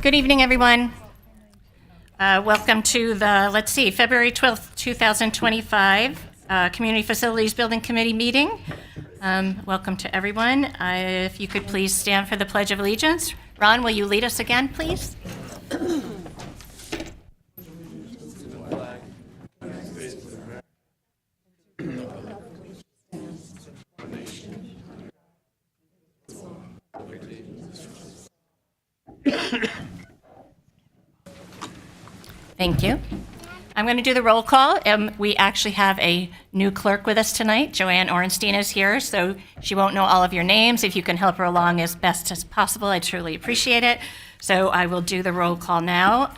Good evening, everyone. Welcome to the, February 12th, 2025 Community Facilities Building Committee meeting. Welcome to everyone. If you could please stand for the Pledge of Allegiance. Ron, will you lead us again, please? Thank you. I'm going to do the roll call. We actually have a new clerk with us tonight. Joanne Orenstein is here, so she won't know all of your names. If you can help her along as best as possible, I truly appreciate it. So I will do the roll call now.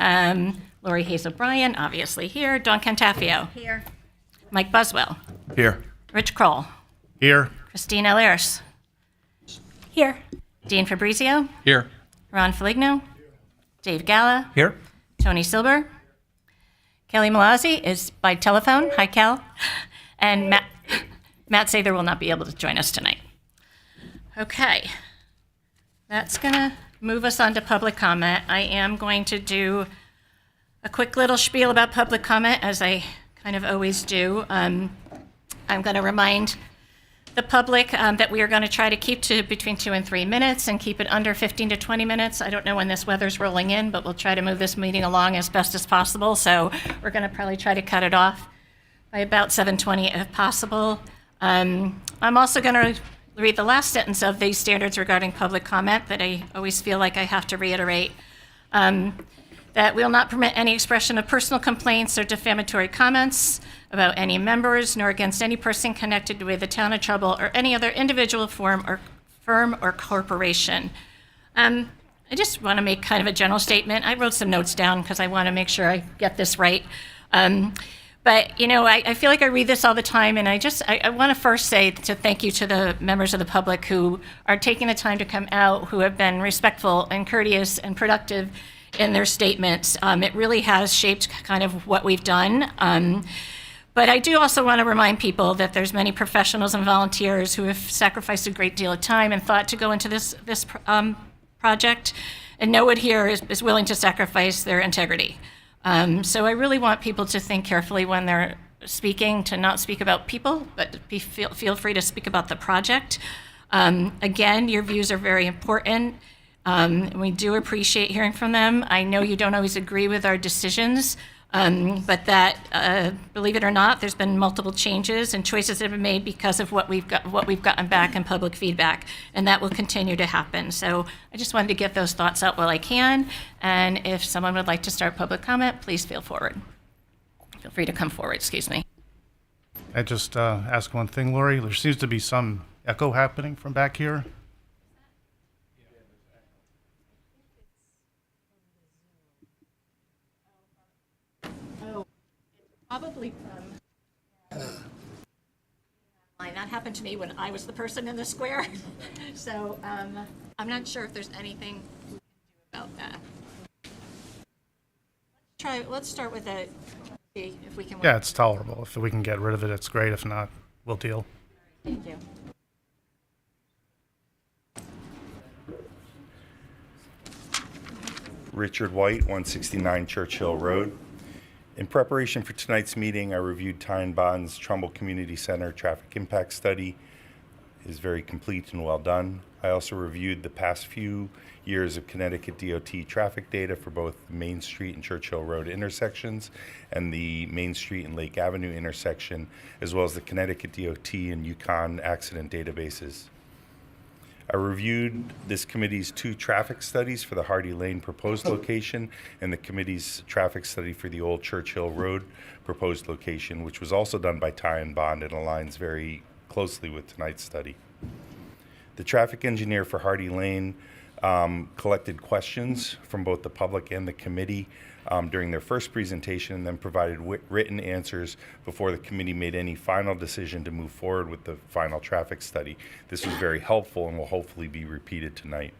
Lori Hayes O'Brien, obviously here. Dawn Cantafio. Here. Mike Buswell. Here. Rich Kroll. Here. Christine Alaris. Here. Dean Fabrizio. Here. Ron Feligno. Dave Galla. Here. Tony Silber. Kelly Malazzi is by telephone. Hi, Kel. And Matt Sather will not be able to join us tonight. Okay. That's going to move us on to public comment. I am going to do a quick little spiel about public comment, as I kind of always do. I'm going to remind the public that we are going to try to keep to between 2 and 3 minutes and keep it under 15 to 20 minutes. I don't know when this weather's rolling in, but we'll try to move this meeting along as best as possible. So we're going to probably try to cut it off by about 7:20 if possible. I'm also going to read the last sentence of these standards regarding public comment that I always feel like I have to reiterate. That we will not permit any expression of personal complaints or defamatory comments about any members, nor against any person connected with the Town of Trumbull or any other individual firm or corporation. I just want to make kind of a general statement. I wrote some notes down because I want to make sure I get this right. But, you know, I feel like I read this all the time, and I want to first say to thank you to the members of the public who are taking the time to come out, who have been respectful and courteous and productive in their statements. It really has shaped kind of what we've done. But I do also want to remind people that there's many professionals and volunteers who have sacrificed a great deal of time and thought to go into this project, and no one here is willing to sacrifice their integrity. So I really want people to think carefully when they're speaking, to not speak about people, but feel free to speak about the project. Again, your views are very important. We do appreciate hearing from them. I know you don't always agree with our decisions, but that, believe it or not, there's been multiple changes and choices that have been made because of what we've gotten back in public feedback, and that will continue to happen. So I just wanted to get those thoughts out while I can, and if someone would like to start public comment, please feel free to come forward, excuse me. I just ask one thing, Lori. There seems to be some echo happening from back here. Probably from that happened to me when I was the person in the square. So I'm not sure if there's anything we can do about that. Let's start with it. See if we can. Yeah, it's tolerable. If we can get rid of it, it's great. If not, we'll deal. Thank you. Richard White, 169 Churchill Road. In preparation for tonight's meeting, I reviewed Ty and Bond's Trumbull Community Center traffic impact study. It is very complete and well done. I also reviewed the past few years of Connecticut DOT traffic data for both the Main Street and Churchill Road intersections and the Main Street and Lake Avenue intersection, as well as the Connecticut DOT and Yukon accident databases. I reviewed this committee's 2 traffic studies for the Hardy Lane proposed location and the committee's traffic study for the Old Churchill Road proposed location, which was also done by Ty and Bond and aligns very closely with tonight's study. The traffic engineer for Hardy Lane collected questions from both the public and the committee during their first presentation, and then provided written answers before the committee made any final decision to move forward with the final traffic study. This was very helpful and will hopefully be repeated tonight.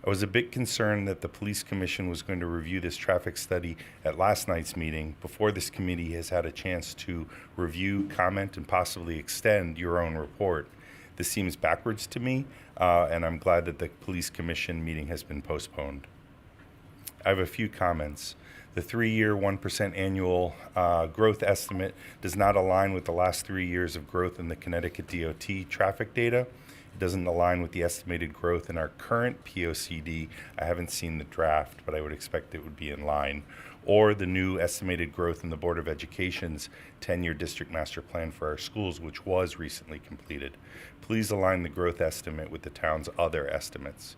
I was a bit concerned that the Police Commission was going to review this traffic study at last night's meeting before this committee has had a chance to review, comment, and possibly extend your own report. This seems backwards to me, and I'm glad that the Police Commission meeting has been postponed. I have a few comments. The 3-year 1% annual growth estimate does not align with the last 3 years of growth in the Connecticut DOT traffic data. It doesn't align with the estimated growth in our current POCD. I haven't seen the draft, but I would expect it would be in line. Or the new estimated growth in the Board of Education's 10-year district master plan for our schools, which was recently completed. Please align the growth estimate with the town's other estimates.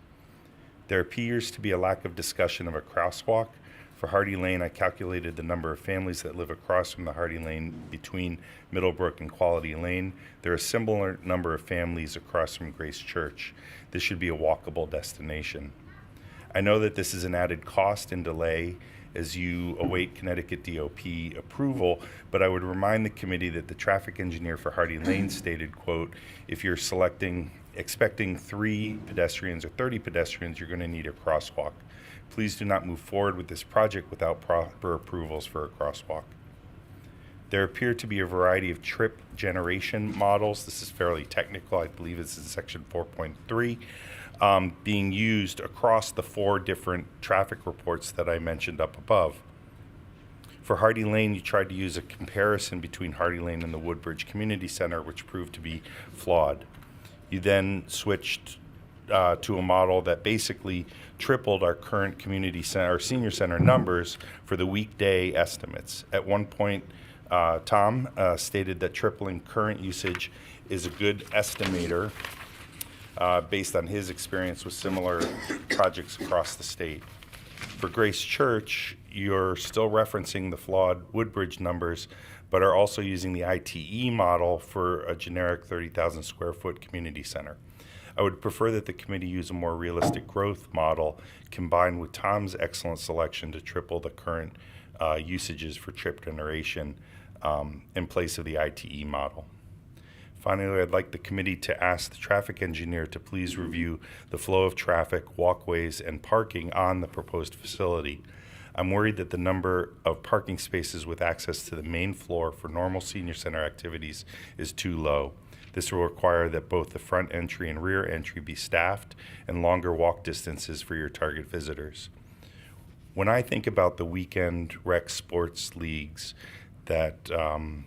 There appears to be a lack of discussion of a crosswalk. For Hardy Lane, I calculated the number of families that live across from the Hardy Lane between Middlebrook and Quality Lane. There are a similar number of families across from Grace Church. This should be a walkable destination. I know that this is an added cost and delay as you await Connecticut DOP approval, but I would remind the committee that the traffic engineer for Hardy Lane stated, quote, if you're expecting 3 pedestrians or 30 pedestrians, you're going to need a crosswalk. Please do not move forward with this project without proper approvals for a crosswalk. There appear to be a variety of trip generation models. This is fairly technical. I believe this is section 4.3, being used across the 4 different traffic reports that I mentioned up above. For Hardy Lane, you tried to use a comparison between Hardy Lane and the Woodbridge Community Center, which proved to be flawed. You then switched to a model that basically tripled our current community center, our senior center numbers for the weekday estimates. At one point, Tom stated that tripling current usage is a good estimator based on his experience with similar projects across the state. For Grace Church, you're still referencing the flawed Woodbridge numbers, but are also using the ITE model for a generic 30,000 square foot community center. I would prefer that the committee use a more realistic growth model combined with Tom's excellent selection to triple the current usages for trip generation in place of the ITE model. Finally, I'd like the committee to ask the traffic engineer to please review the flow of traffic, walkways, and parking on the proposed facility. I'm worried that the number of parking spaces with access to the main floor for normal senior center activities is too low. This will require that both the front entry and rear entry be staffed and longer walk distances for your target visitors. When I think about the weekend rec sports leagues that, I'm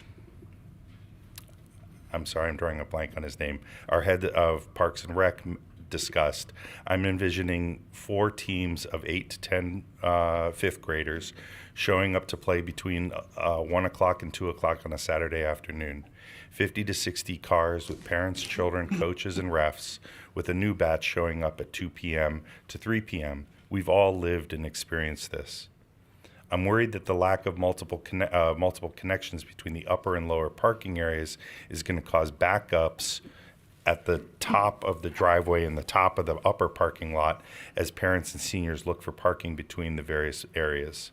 sorry, I'm drawing a blank on his name, our head of Parks and Rec discussed, I'm envisioning 4 teams of 8 to 10 fifth graders showing up to play between 1 o'clock and 2 o'clock on a Saturday afternoon. 50 to 60 cars with parents, children, coaches, and refs, with a new batch showing up at 2 p.m. to 3 p.m. We've all lived and experienced this. I'm worried that the lack of multiple connections between the upper and lower parking areas is going to cause backups at the top of the driveway and the top of the upper parking lot as parents and seniors look for parking between the various areas.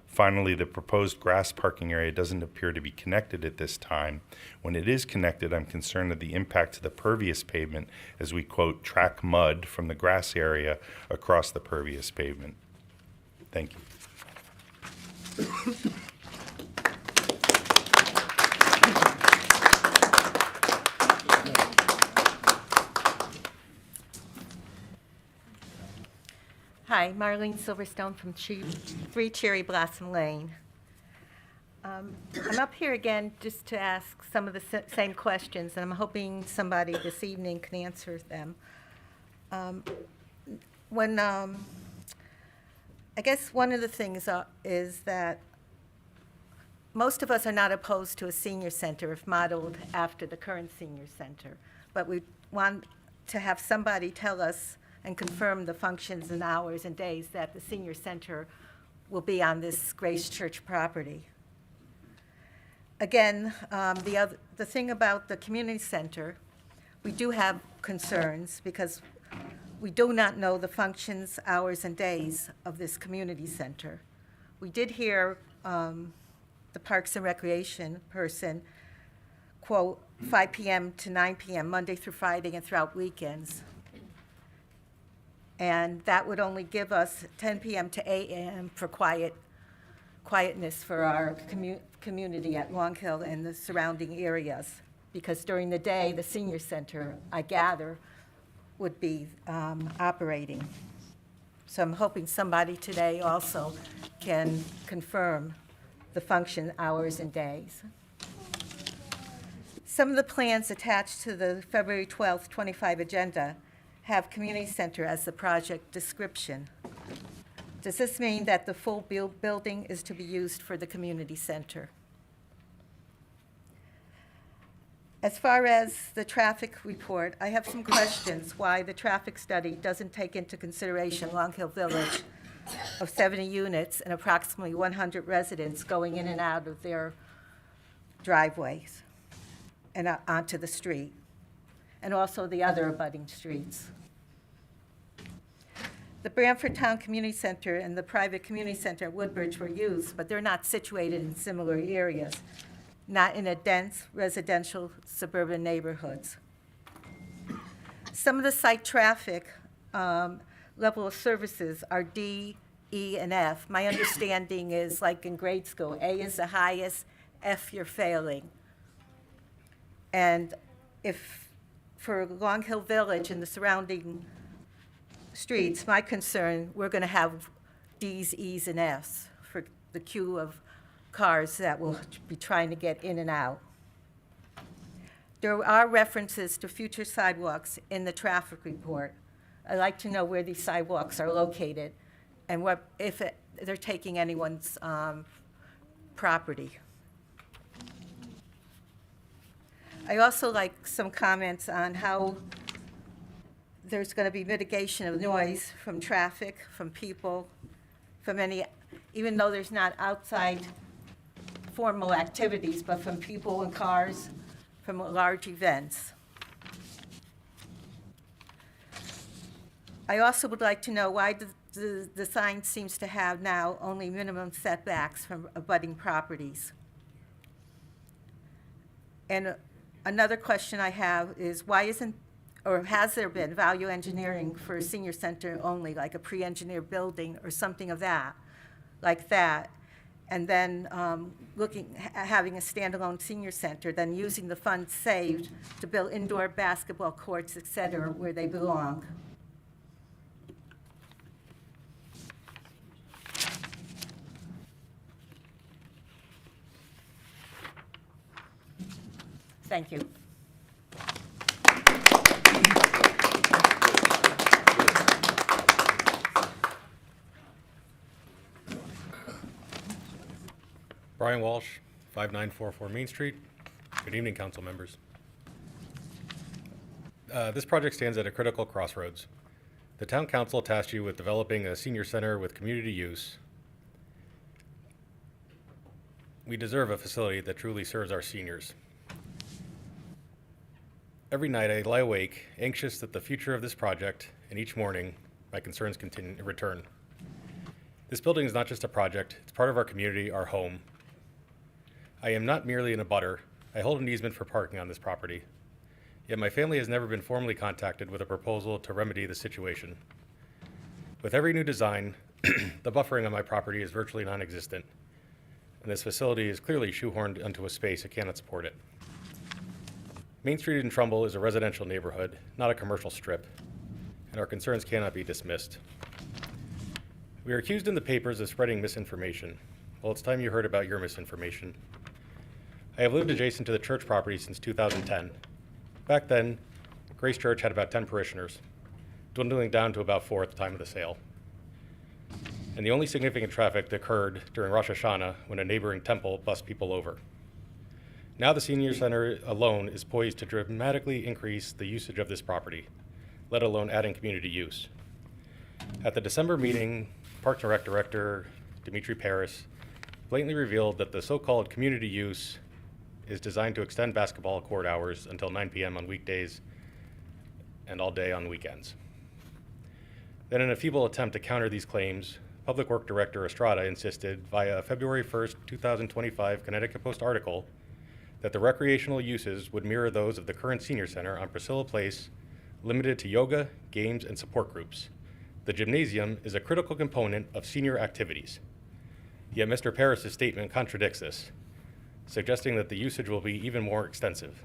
Finally, the proposed grass parking area doesn't appear to be connected at this time. When it is connected, I'm concerned of the impact to the pervious pavement as we, quote, track mud from the grass area across the pervious pavement. Thank you. Hi, Marlene Silverstone from 3 Cherry Blossom Lane. I'm up here again just to ask some of the same questions, and I'm hoping somebody this evening can answer them. I guess one of the things is that most of us are not opposed to a senior center if modeled after the current senior center, but we want to have somebody tell us and confirm the functions and hours and days that the senior center will be on this Grace Church property. Again, the thing about the community center, we do have concerns because we do not know the functions, hours, and days of this community center. We did hear the Parks and Recreation person quote 5 p.m. to 9 p.m. Monday through Friday and throughout weekends. And that would only give us 10 p.m. to 8 a.m. for quietness for our community at Long Hill and the surrounding areas. because during the day, the senior center, I gather, would be operating. So I'm hoping somebody today also can confirm the function hours and days. Some of the plans attached to the February 12th, 25 agenda have community center as the project description. Does this mean that the full building is to be used for the community center? As far as the traffic report, I have some questions why the traffic study doesn't take into consideration Long Hill Village of 70 units and approximately 100 residents going in and out of their driveways and onto the street, and also the other abutting streets. The Branford Town Community Center and the private community center at Woodbridge were used, but they're not situated in similar areas, not in a dense residential suburban neighborhoods. Some of the site traffic level of services are D, E, and F. My understanding is, like in grade school, A is the highest, F you're failing. And if, for Long Hill Village and the surrounding streets, my concern, we're going to have Ds, Es, and Fs for the queue of cars that will be trying to get in and out. There are references to future sidewalks in the traffic report. I'd like to know where these sidewalks are located and what, if they're taking anyone's property. I also like some comments on how there's going to be mitigation of noise from traffic, from people, from any, even though there's not outside formal activities, but from people and cars, from large events. I also would like to know why the sign seems to have now only minimum setbacks from abutting properties. And another question I have is why isn't, or has there been value engineering for a senior center only, like a pre-engineered building or something of that, like that, and then having a standalone senior center, then using the funds saved to build indoor basketball courts, et cetera, where they belong? Thank you. Brian Walsh, 5944 Main Street. Good evening, council members. This project stands at a critical crossroads. The town council tasked you with developing a senior center with community use. We deserve a facility that truly serves our seniors. Every night I lie awake, anxious that the future of this project, and each morning my concerns return. This building is not just a project, it's part of our community, our home. I am not merely an abutter. I hold an easement for parking on this property. Yet my family has never been formally contacted with a proposal to remedy the situation. With every new design, the buffering on my property is virtually non-existent, and this facility is clearly shoehorned into a space that cannot support it. Main Street in Trumbull is a residential neighborhood, not a commercial strip, and our concerns cannot be dismissed. We are accused in the papers of spreading misinformation. Well, it's time you heard about your misinformation. I have lived adjacent to the church property since 2010. Back then, Grace Church had about 10 parishioners, dwindling down to about 4 at the time of the sale. And the only significant traffic occurred during Rosh Hashanah when a neighboring temple bussed people over. Now the senior center alone is poised to dramatically increase the usage of this property, let alone adding community use. At the December meeting, Parks and Rec Director Dimitri Paris blatantly revealed that the so-called community use is designed to extend basketball court hours until 9 p.m. on weekdays and all day on weekends. Then in a feeble attempt to counter these claims, Public Works Director Estrada insisted via a February 1st, 2025 Connecticut Post article that the recreational uses would mirror those of the current senior center on Priscilla Place, limited to yoga, games, and support groups. The gymnasium is a critical component of senior activities. Yet Mr. Paris' statement contradicts this, suggesting that the usage will be even more extensive.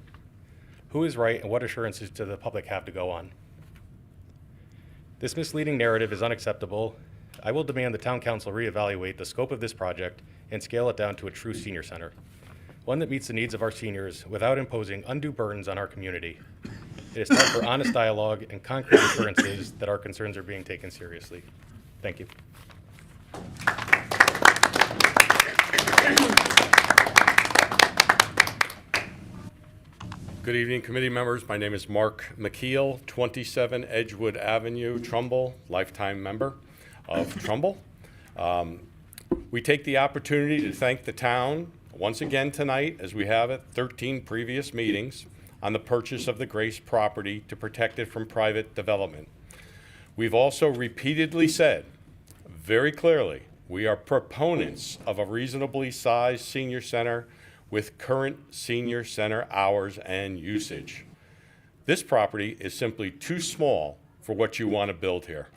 Who is right and what assurances do the public have to go on? This misleading narrative is unacceptable. I will demand the Town Council reevaluate the scope of this project and scale it down to a true senior center, one that meets the needs of our seniors without imposing undue burdens on our community. It is time for honest dialogue and concrete assurances that our concerns are being taken seriously. Thank you. Good evening, committee members. My name is Mark McKeel, 27 Edgewood Avenue, Trumbull, lifetime member of Trumbull. We take the opportunity to thank the town once again tonight, as we have at 13 previous meetings, on the purchase of the Grace property to protect it from private development. We've also repeatedly said, very clearly, we are proponents of a reasonably sized senior center with current senior center hours and usage. This property is simply too small for what you want to build here.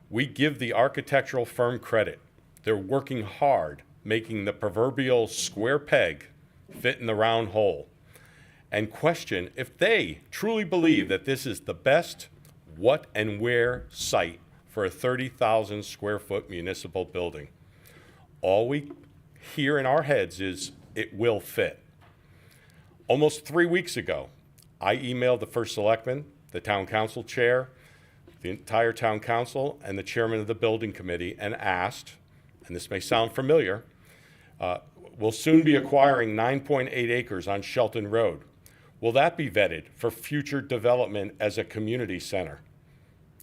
We give the architectural firm credit. They're working hard, making the proverbial square peg fit in the round hole, and question if they truly believe that this is the best what and where site for a 30,000 square foot municipal building. All we hear in our heads is, it will fit. Almost 3 weeks ago, I emailed the first selectman, the town council chair, the entire town council, and the chairman of the building committee and asked, and this may sound familiar, we'll soon be acquiring 9.8 acres on Shelton Road. Will that be vetted for future development as a community center,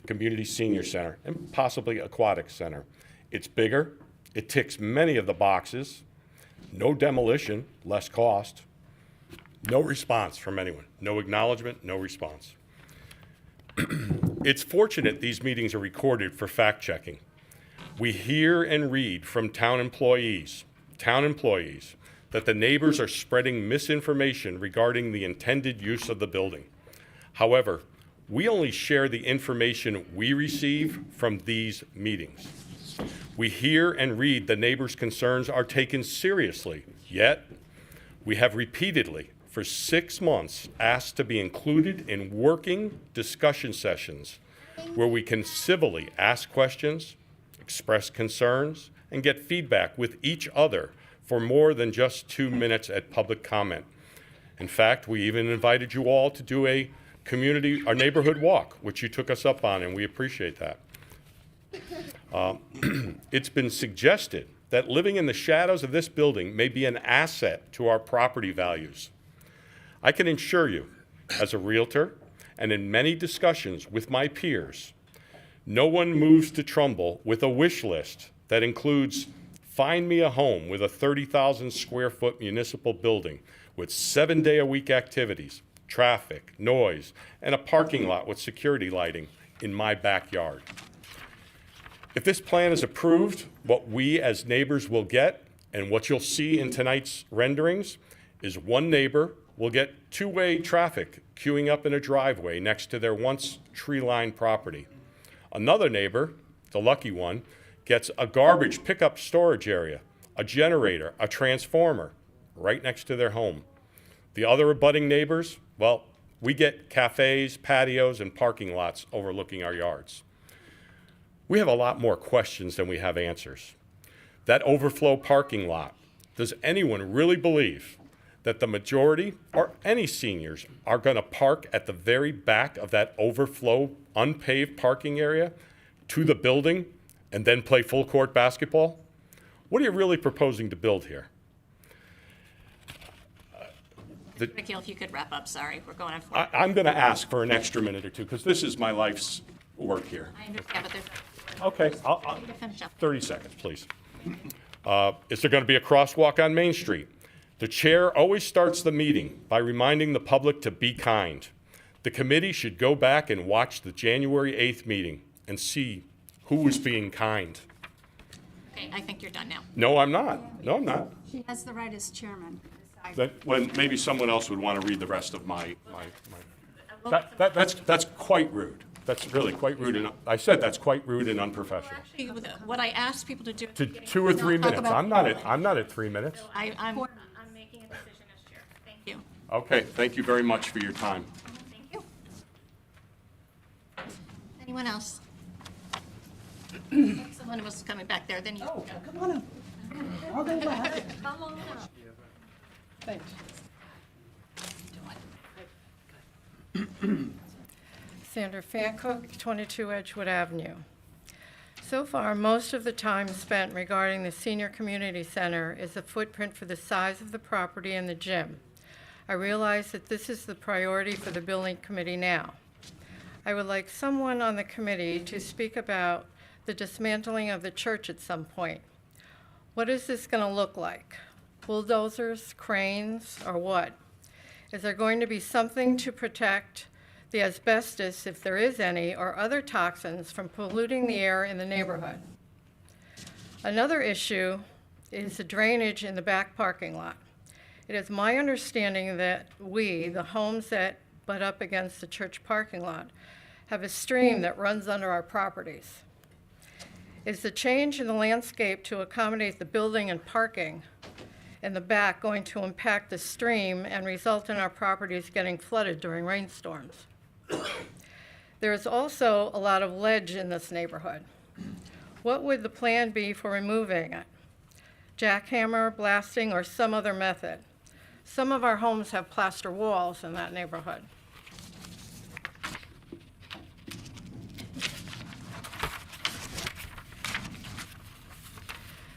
community senior center, and possibly aquatic center? It's bigger, it ticks many of the boxes. No demolition, less cost. No response from anyone. No acknowledgement, no response. It's fortunate these meetings are recorded for fact checking. We hear and read from town employees, that the neighbors are spreading misinformation regarding the intended use of the building. However, we only share the information we receive from these meetings. We hear and read the neighbors' concerns are taken seriously, yet we have repeatedly, for 6 months, asked to be included in working discussion sessions where we can civilly ask questions, express concerns, and get feedback with each other for more than just 2 minutes at public comment. In fact, we even invited you all to do a neighborhood walk, which you took us up on, and we appreciate that. It's been suggested that living in the shadows of this building may be an asset to our property values. I can assure you, as a realtor, and in many discussions with my peers, no one moves to Trumbull with a wish list that includes, find me a home with a 30,000 square foot municipal building with 7-day-a-week activities, traffic, noise, and a parking lot with security lighting in my backyard. If this plan is approved, what we as neighbors will get, and what you'll see in tonight's renderings, is one neighbor will get two-way traffic queuing up in a driveway next to their once tree-lined property. Another neighbor, the lucky one, gets a garbage pickup storage area, a generator, a transformer, right next to their home. The other abutting neighbors, well, we get cafes, patios, and parking lots overlooking our yards. We have a lot more questions than we have answers. That overflow parking lot, does anyone really believe that the majority or any seniors are going to park at the very back of that overflow unpaved parking area to the building and then play full court basketball? What are you really proposing to build here? Nikhil, if you could wrap up, sorry, we're going on for. I'm going to ask for an extra minute or two because this is my life's work here. I understand, but there's. Okay, I'll Need to finish up. 30 seconds, please. Is there going to be a crosswalk on Main Street? The chair always starts the meeting by reminding the public to be kind. The committee should go back and watch the January 8th meeting and see who was being kind. Okay, I think you're done now. No, I'm not. No, I'm not. She has the right as chairman. to decide. When maybe someone else would want to read the rest of my. That's quite rude. That's really quite rude, and I said that's quite rude and unprofessional. Actually, what I asked people to do. To 2 or 3 minutes. I'm not at 3 minutes. I'm making a decision as chair. Thank you. Okay, thank you very much for your time. Thank you. Anyone else? Someone was coming back there, then you. Oh, come on up. I'll go back. Thanks. Sandra Fancook, 22 Edgewood Avenue. So far, most of the time spent regarding the Senior Community Center is a footprint for the size of the property and the gym. I realize that this is the priority for the building committee now. I would like someone on the committee to speak about the dismantling of the church at some point. What is this going to look like? Bulldozers, cranes, or what? Is there going to be something to protect the asbestos, if there is any, or other toxins from polluting the air in the neighborhood? Another issue is the drainage in the back parking lot. It is my understanding that we, the homes that butt up against the church parking lot, have a stream that runs under our properties. Is the change in the landscape to accommodate the building and parking in the back going to impact the stream and result in our properties getting flooded during rainstorms? There is also a lot of ledge in this neighborhood. What would the plan be for removing it? Jackhammer, blasting, or some other method? Some of our homes have plaster walls in that neighborhood.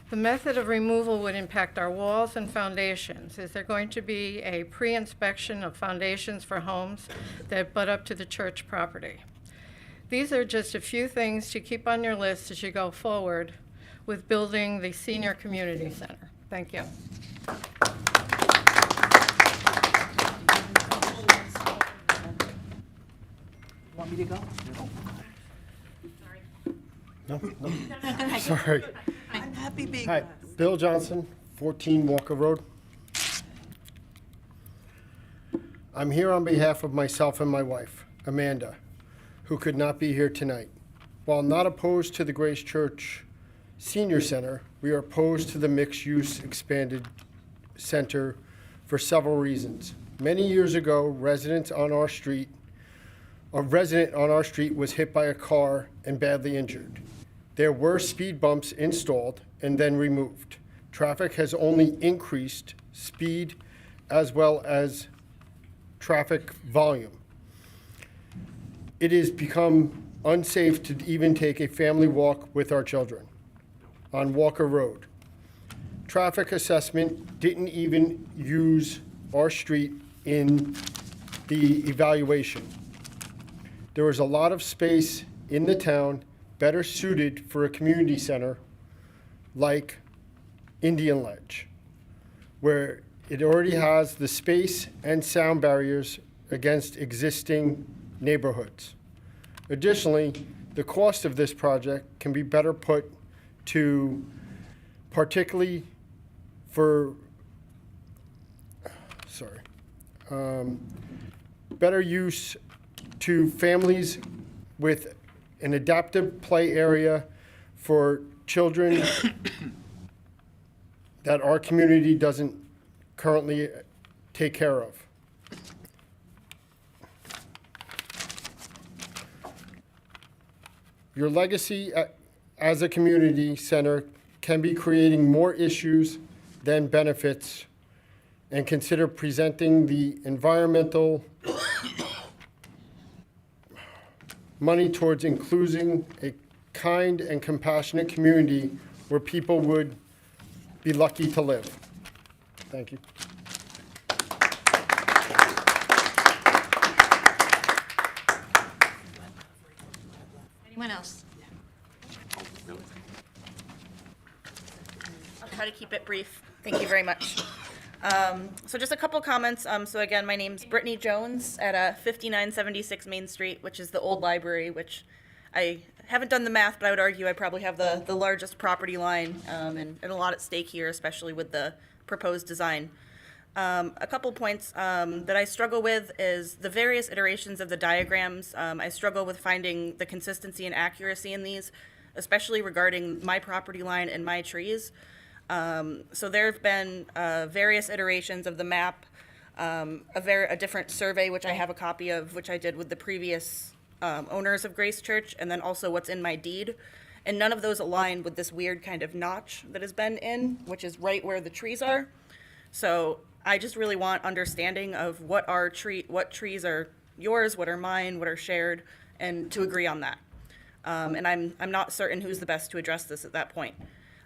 The method of removal would impact our walls and foundations. Is there going to be a pre-inspection of foundations for homes that butt up to the church property? These are just a few things to keep on your list as you go forward with building the Senior Community Center. Thank you. Want me to go? Sorry. I'm happy being Hi, last. Bill Johnson, 14 Walker Road. I'm here on behalf of myself and my wife, Amanda, who could not be here tonight. While not opposed to the Grace Church Senior Center, we are opposed to the mixed-use expanded center for several reasons. Many years ago, a resident on our street was hit by a car and badly injured. There were speed bumps installed and then removed. Traffic has only increased speed as well as traffic volume. It has become unsafe to even take a family walk with our children on Walker Road. Traffic assessment didn't even use our street in the evaluation. There was a lot of space in the town better suited for a community center like Indian Ledge, where it already has the space and sound barriers against existing neighborhoods. Additionally, the cost of this project can be better put to, particularly for, better use to families with an adaptive play area for children that our community doesn't currently take care of. Your legacy as a community center can be creating more issues than benefits, and consider presenting the environmental money towards including a kind and compassionate community where people would be lucky to live. Thank you. Anyone else? I'll try to keep it brief. Thank you very much. So just a couple comments. So again, my name's Brittany Jones at 5976 Main Street, which is the old library, which I haven't done the math, but I would argue I probably have the largest property line and a lot at stake here, especially with the proposed design. A couple points that I struggle with is the various iterations of the diagrams. I struggle with finding the consistency and accuracy in these, especially regarding my property line and my trees. So there have been various iterations of the map a different survey, which I have a copy of, which I did with the previous owners of Grace Church, and then also what's in my deed. And none of those align with this weird kind of notch that has been in, which is right where the trees are. So I just really want understanding of what trees are yours, what are mine, what are shared, and to agree on that. And I'm not certain who's the best to address this at that point.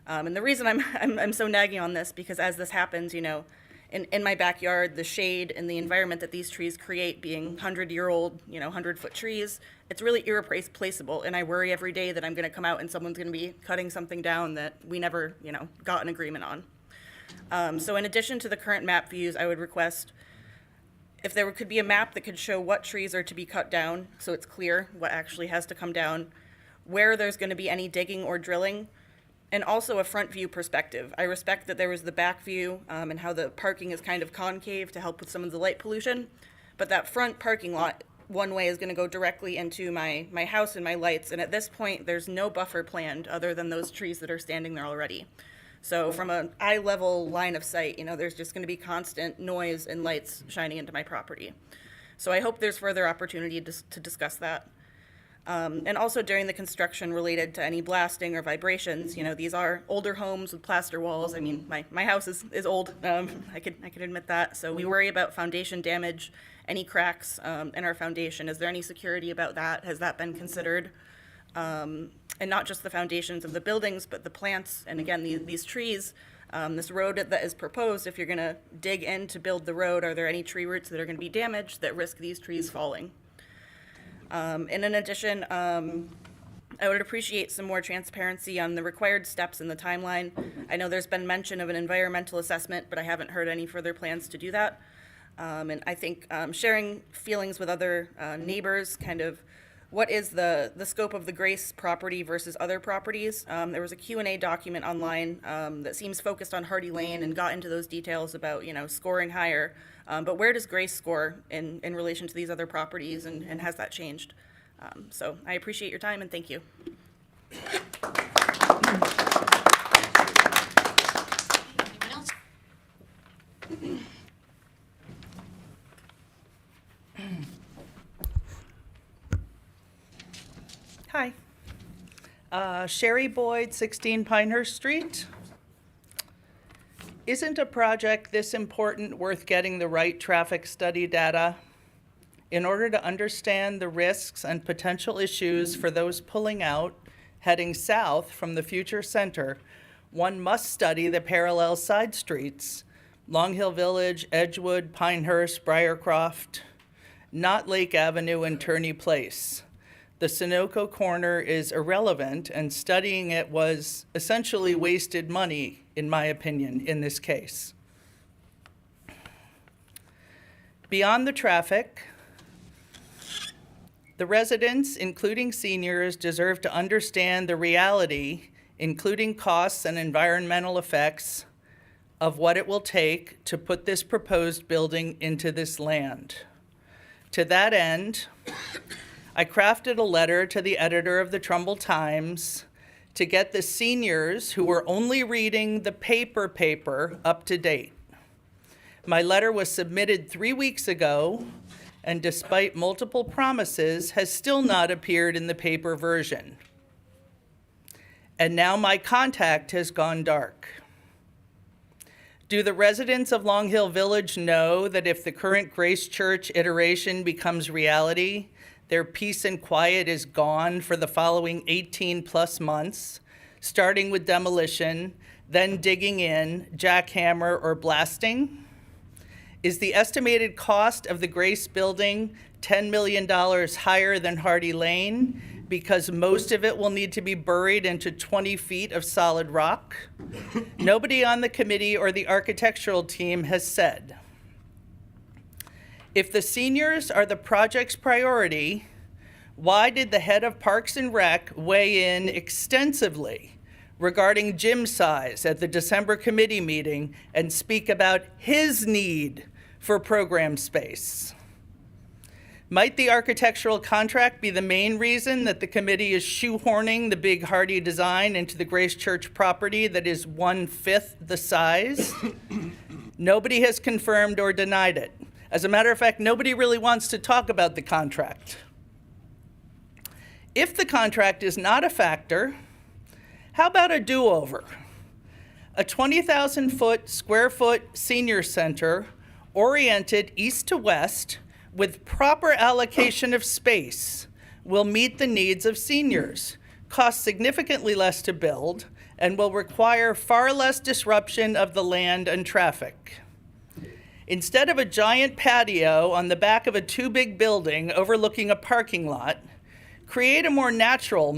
And the reason I'm so nagging on this, because as this happens, you know, in my backyard, the shade and the environment that these trees create, being 100-year-old, 100-foot trees, it's really irreplaceable. And I worry every day that I'm going to come out and someone's going to be cutting something down that we never, got an agreement on. So in addition to the current map views, I would request if there could be a map that could show what trees are to be cut down, so it's clear what actually has to come down, where there's going to be any digging or drilling, and also a front view perspective. I respect that there was the back view and how the parking is kind of concave to help with some of the light pollution, but that front parking lot, one way is going to go directly into my house and my lights, and at this point, there's no buffer planned other than those trees that are standing there already. So from an eye-level line of sight, there's just going to be constant noise and lights shining into my property. So I hope there's further opportunity to discuss that. And also during the construction related to any blasting or vibrations, these are older homes with plaster walls. I mean, my house is old. I can admit that. So we worry about foundation damage, any cracks in our foundation. Is there any security about that? Has that been considered? And not just the foundations of the buildings, but the plants. And again, these trees, this road that is proposed, if you're going to dig in to build the road, are there any tree roots that are going to be damaged that risk these trees falling? And in addition, I would appreciate some more transparency on the required steps in the timeline. I know there's been mention of an environmental assessment, but I haven't heard any further plans to do that. And I think sharing feelings with other neighbors, kind of what is the scope of the Grace property versus other properties. There was a Q&A document online that seems focused on Hardy Lane and got into those details about, scoring higher. But where does Grace score in relation to these other properties, and has that changed? So I appreciate your time, and thank you. Anyone else? Hi. Sherry Boyd, 16 Pinehurst Street. Isn't a project this important worth getting the right traffic study data? In order to understand the risks and potential issues for those pulling out, heading south from the future center, one must study the parallel side streets, Long Hill Village, Edgewood, Pinehurst, Briarcroft, not Lake Avenue and Turney Place. The Sunoco corner is irrelevant, and studying it was essentially wasted money, in my opinion, in this case. Beyond the traffic, the residents, including seniors, deserve to understand the reality, including costs and environmental effects, of what it will take to put this proposed building into this land. To that end, I crafted a letter to the editor of the Trumbull Times to get the seniors who were only reading the paper up to date. My letter was submitted 3 weeks ago, and despite multiple promises, has still not appeared in the paper version. And now my contact has gone dark. Do the residents of Long Hill Village know that if the current Grace Church iteration becomes reality, their peace and quiet is gone for the following 18+ months, starting with demolition, then digging in, jackhammer, or blasting? Is the estimated cost of the Grace building $10 million higher than Hardy Lane because most of it will need to be buried into 20 feet of solid rock? Nobody on the committee or the architectural team has said. If the seniors are the project's priority, why did the head of Parks and Rec weigh in extensively regarding gym size at the December committee meeting and speak about his need for program space? Might the architectural contract be the main reason that the committee is shoehorning the big Hardy design into the Grace Church property that is 1/5 the size? Nobody has confirmed or denied it. As a matter of fact, nobody really wants to talk about the contract. If the contract is not a factor, how about a do-over? A 20,000 square foot senior center oriented east to west with proper allocation of space will meet the needs of seniors, cost significantly less to build, and will require far less disruption of the land and traffic. Instead of a giant patio on the back of a too-big building overlooking a parking lot, create a more natural,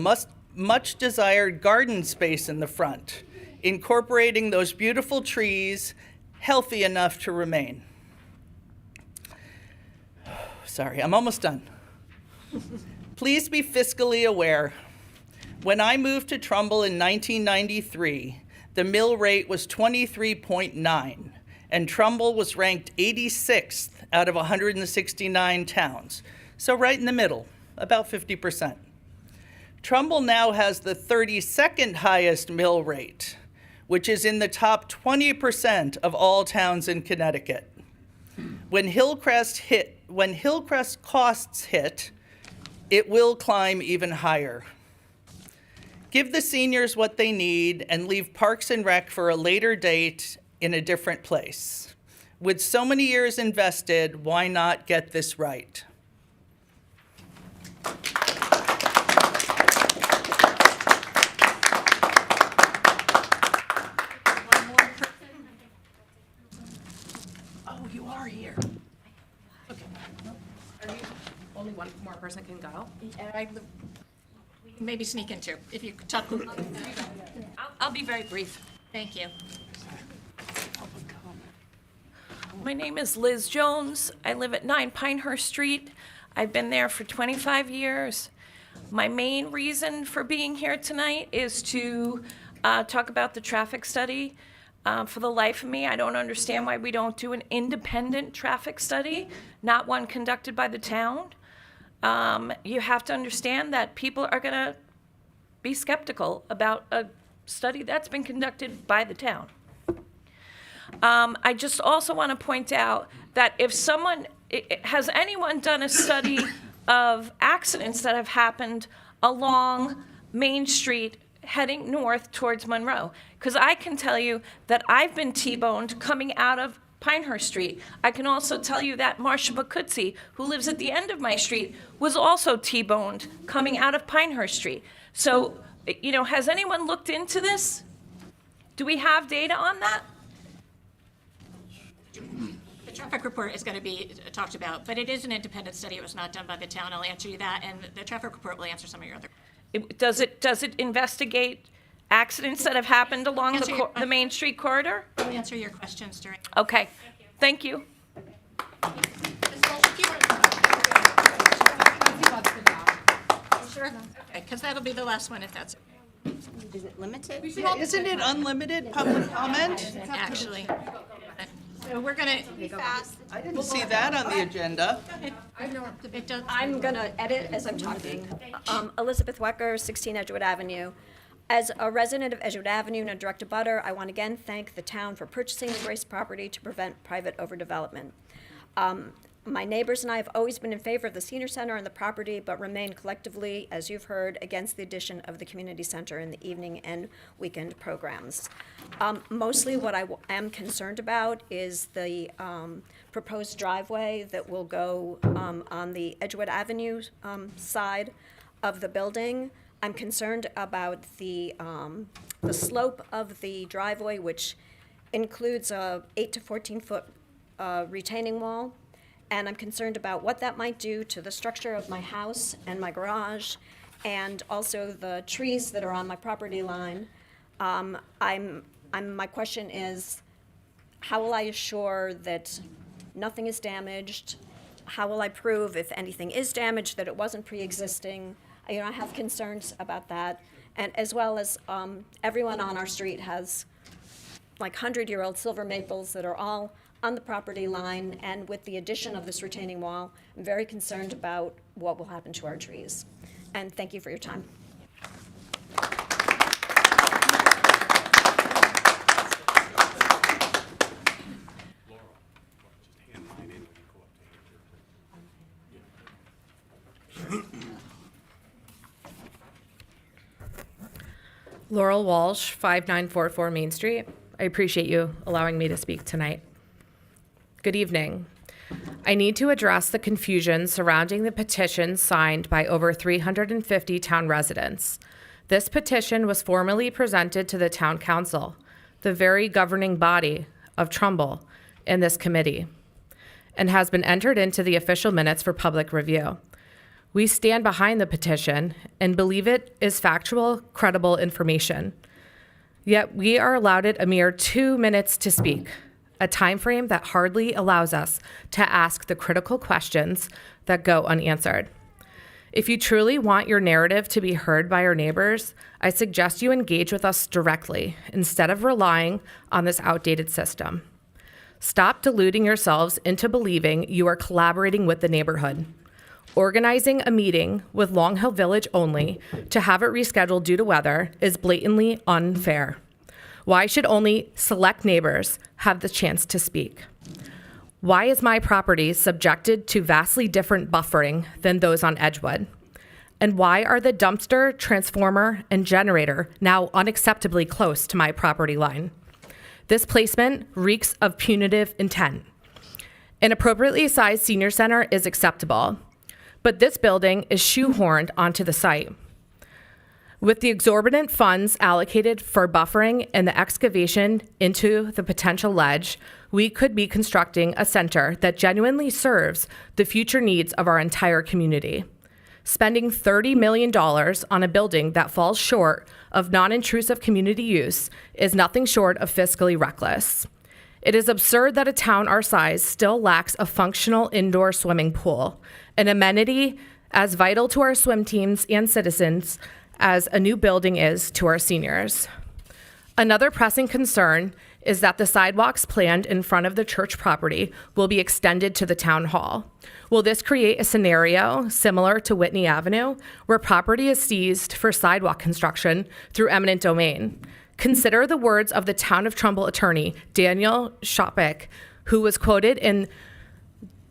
much desired garden space in the front, incorporating those beautiful trees, healthy enough to remain. Sorry, I'm almost done. Please be fiscally aware. When I moved to Trumbull in 1993, the mill rate was 23.9, and Trumbull was ranked 86th out of 169 towns. So right in the middle, about 50%. Trumbull now has the 32nd highest mill rate, which is in the top 20% of all towns in Connecticut. When Hillcrest costs hit, it will climb even higher. Give the seniors what they need and leave Parks and Rec for a later date in a different place. With so many years invested, why not get this right? Oh, you are here. Okay. Are you, only one more person can go? Maybe sneak in two, if you could talk. I'll be very brief. Thank you. My name is Liz Jones. I live at 9 Pinehurst Street. I've been there for 25 years. My main reason for being here tonight is to talk about the traffic study. For the life of me, I don't understand why we don't do an independent traffic study, not one conducted by the town. You have to understand that people are going to be skeptical about a study that's been conducted by the town. I just also want to point out that if has anyone done a study of accidents that have happened along Main Street heading north towards Monroe? Because I can tell you that I've been T-boned coming out of Pinehurst Street. I can also tell you that Marsha Bakutsi, who lives at the end of my street, was also T-boned coming out of Pinehurst Street. So, has anyone looked into this? Do we have data on that? The traffic report is going to be talked about, but it is an independent study. It was not done by the town. I'll answer you that, and the traffic report will answer some of your other. Does it investigate accidents that have happened along the Main Street corridor? I'll answer your questions during. Okay, thank you. Sure. Okay, because that'll be the last one if that's. Is it limited? Isn't it unlimited public comment? Actually. So we're gonna. I didn't see that on the agenda. It does. I'm going to edit as I'm talking. Elizabeth Wecker, 16 Edgewood Avenue. As a resident of Edgewood Avenue and a direct abutter, I want to again thank the town for purchasing the Grace property to prevent private overdevelopment. My neighbors and I have always been in favor of the senior center and the property, but remain collectively, as you've heard, against the addition of the community center in the evening and weekend programs. Mostly what I am concerned about is the proposed driveway that will go on the Edgewood Avenue side of the building. I'm concerned about the slope of the driveway, which includes a 8 to 14 foot retaining wall. And I'm concerned about what that might do to the structure of my house and my garage, and also the trees that are on my property line. My question is, how will I assure that nothing is damaged? How will I prove if anything is damaged that it wasn't pre-existing? I have concerns about that, and as well as everyone on our street has like 100-year-old silver maples that are all on the property line, and with the addition of this retaining wall, I'm very concerned about what will happen to our trees. And thank you for your time. Laurel Walsh, 5944 Main Street. I appreciate you allowing me to speak tonight. Good evening. I need to address the confusion surrounding the petition signed by over 350 town residents. This petition was formally presented to the town council, the very governing body of Trumbull, in this committee, and has been entered into the official minutes for public review. We stand behind the petition and believe it is factual, credible information. Yet we are allowed a mere 2 minutes to speak, a time frame that hardly allows us to ask the critical questions that go unanswered. If you truly want your narrative to be heard by your neighbors, I suggest you engage with us directly instead of relying on this outdated system. Stop deluding yourselves into believing you are collaborating with the neighborhood. Organizing a meeting with Long Hill Village only to have it rescheduled due to weather is blatantly unfair. Why should only select neighbors have the chance to speak? Why is my property subjected to vastly different buffering than those on Edgewood? And why are the dumpster, transformer, and generator now unacceptably close to my property line? This placement reeks of punitive intent. An appropriately sized senior center is acceptable, but this building is shoehorned onto the site. With the exorbitant funds allocated for buffering and the excavation into the potential ledge, we could be constructing a center that genuinely serves the future needs of our entire community. Spending $30 million on a building that falls short of non-intrusive community use is nothing short of fiscally reckless. It is absurd that a town our size still lacks a functional indoor swimming pool, an amenity as vital to our swim teams and citizens as a new building is to our seniors. Another pressing concern is that the sidewalks planned in front of the church property will be extended to the town hall. Will this create a scenario similar to Whitney Avenue, where property is seized for sidewalk construction through eminent domain? Consider the words of the Town of Trumbull attorney, Daniel Shopik, who was quoted in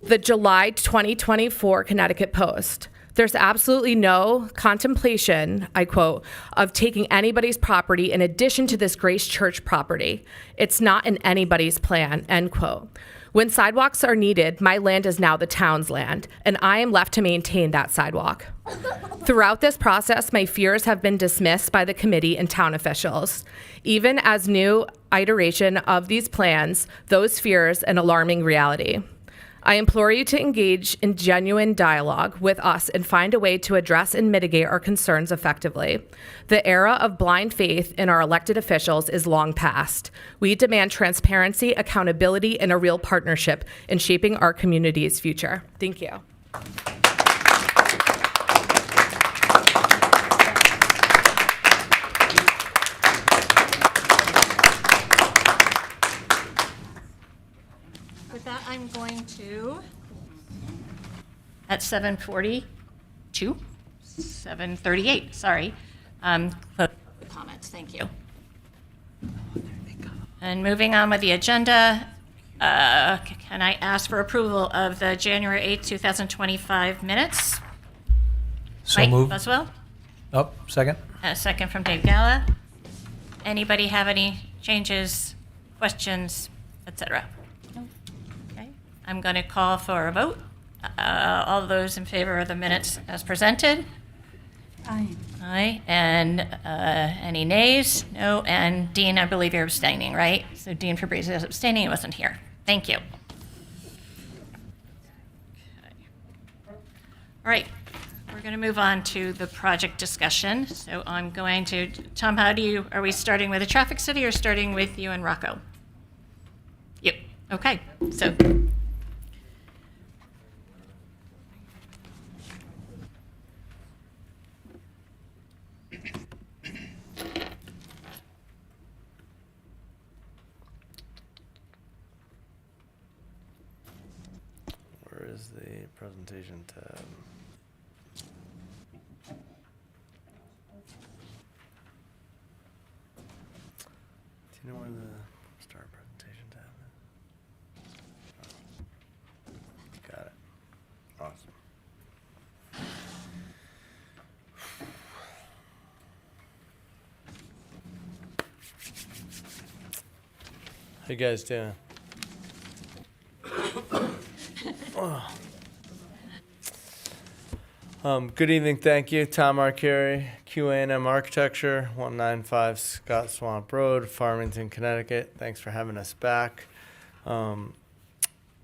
the July 2024 Connecticut Post. There's absolutely no contemplation, I quote, of taking anybody's property in addition to this Grace Church property. It's not in anybody's plan, end quote. When sidewalks are needed, my land is now the town's land, and I am left to maintain that sidewalk. Throughout this process, my fears have been dismissed by the committee and town officials. Even as new iteration of these plans, those fears an alarming reality. I implore you to engage in genuine dialogue with us and find a way to address and mitigate our concerns effectively. The era of blind faith in our elected officials is long past. We demand transparency, accountability, and a real partnership in shaping our community's future. Thank you. With that, I'm going to, at 7:42, 7:38, sorry, close the comments. Thank you. And moving on with the agenda, can I ask for approval of the January 8th, 2025 minutes? So Mike moved. Buswell? Oh, second. A second from Dave Gala. Anybody have any changes, questions, etc.? Okay. I'm going to call for a vote. All those in favor of the minutes as presented? Aye. Aye. And any nays? No. And Dean, I believe you're abstaining, right? So Dean Fabrice is abstaining. He wasn't here. Thank you. Okay. All right. We're going to move on to the project discussion. So I'm going to, Tom, are we starting with a traffic study or starting with you and Rocco? Yep. Okay. So. Where is the presentation tab? Do you know where the start presentation tab is? Oh. Got it. Awesome. How you guys doing? Good evening, thank you. Tom Arcuri, QA&M Architecture, 195 Scott Swamp Road, Farmington, Connecticut. Thanks for having us back.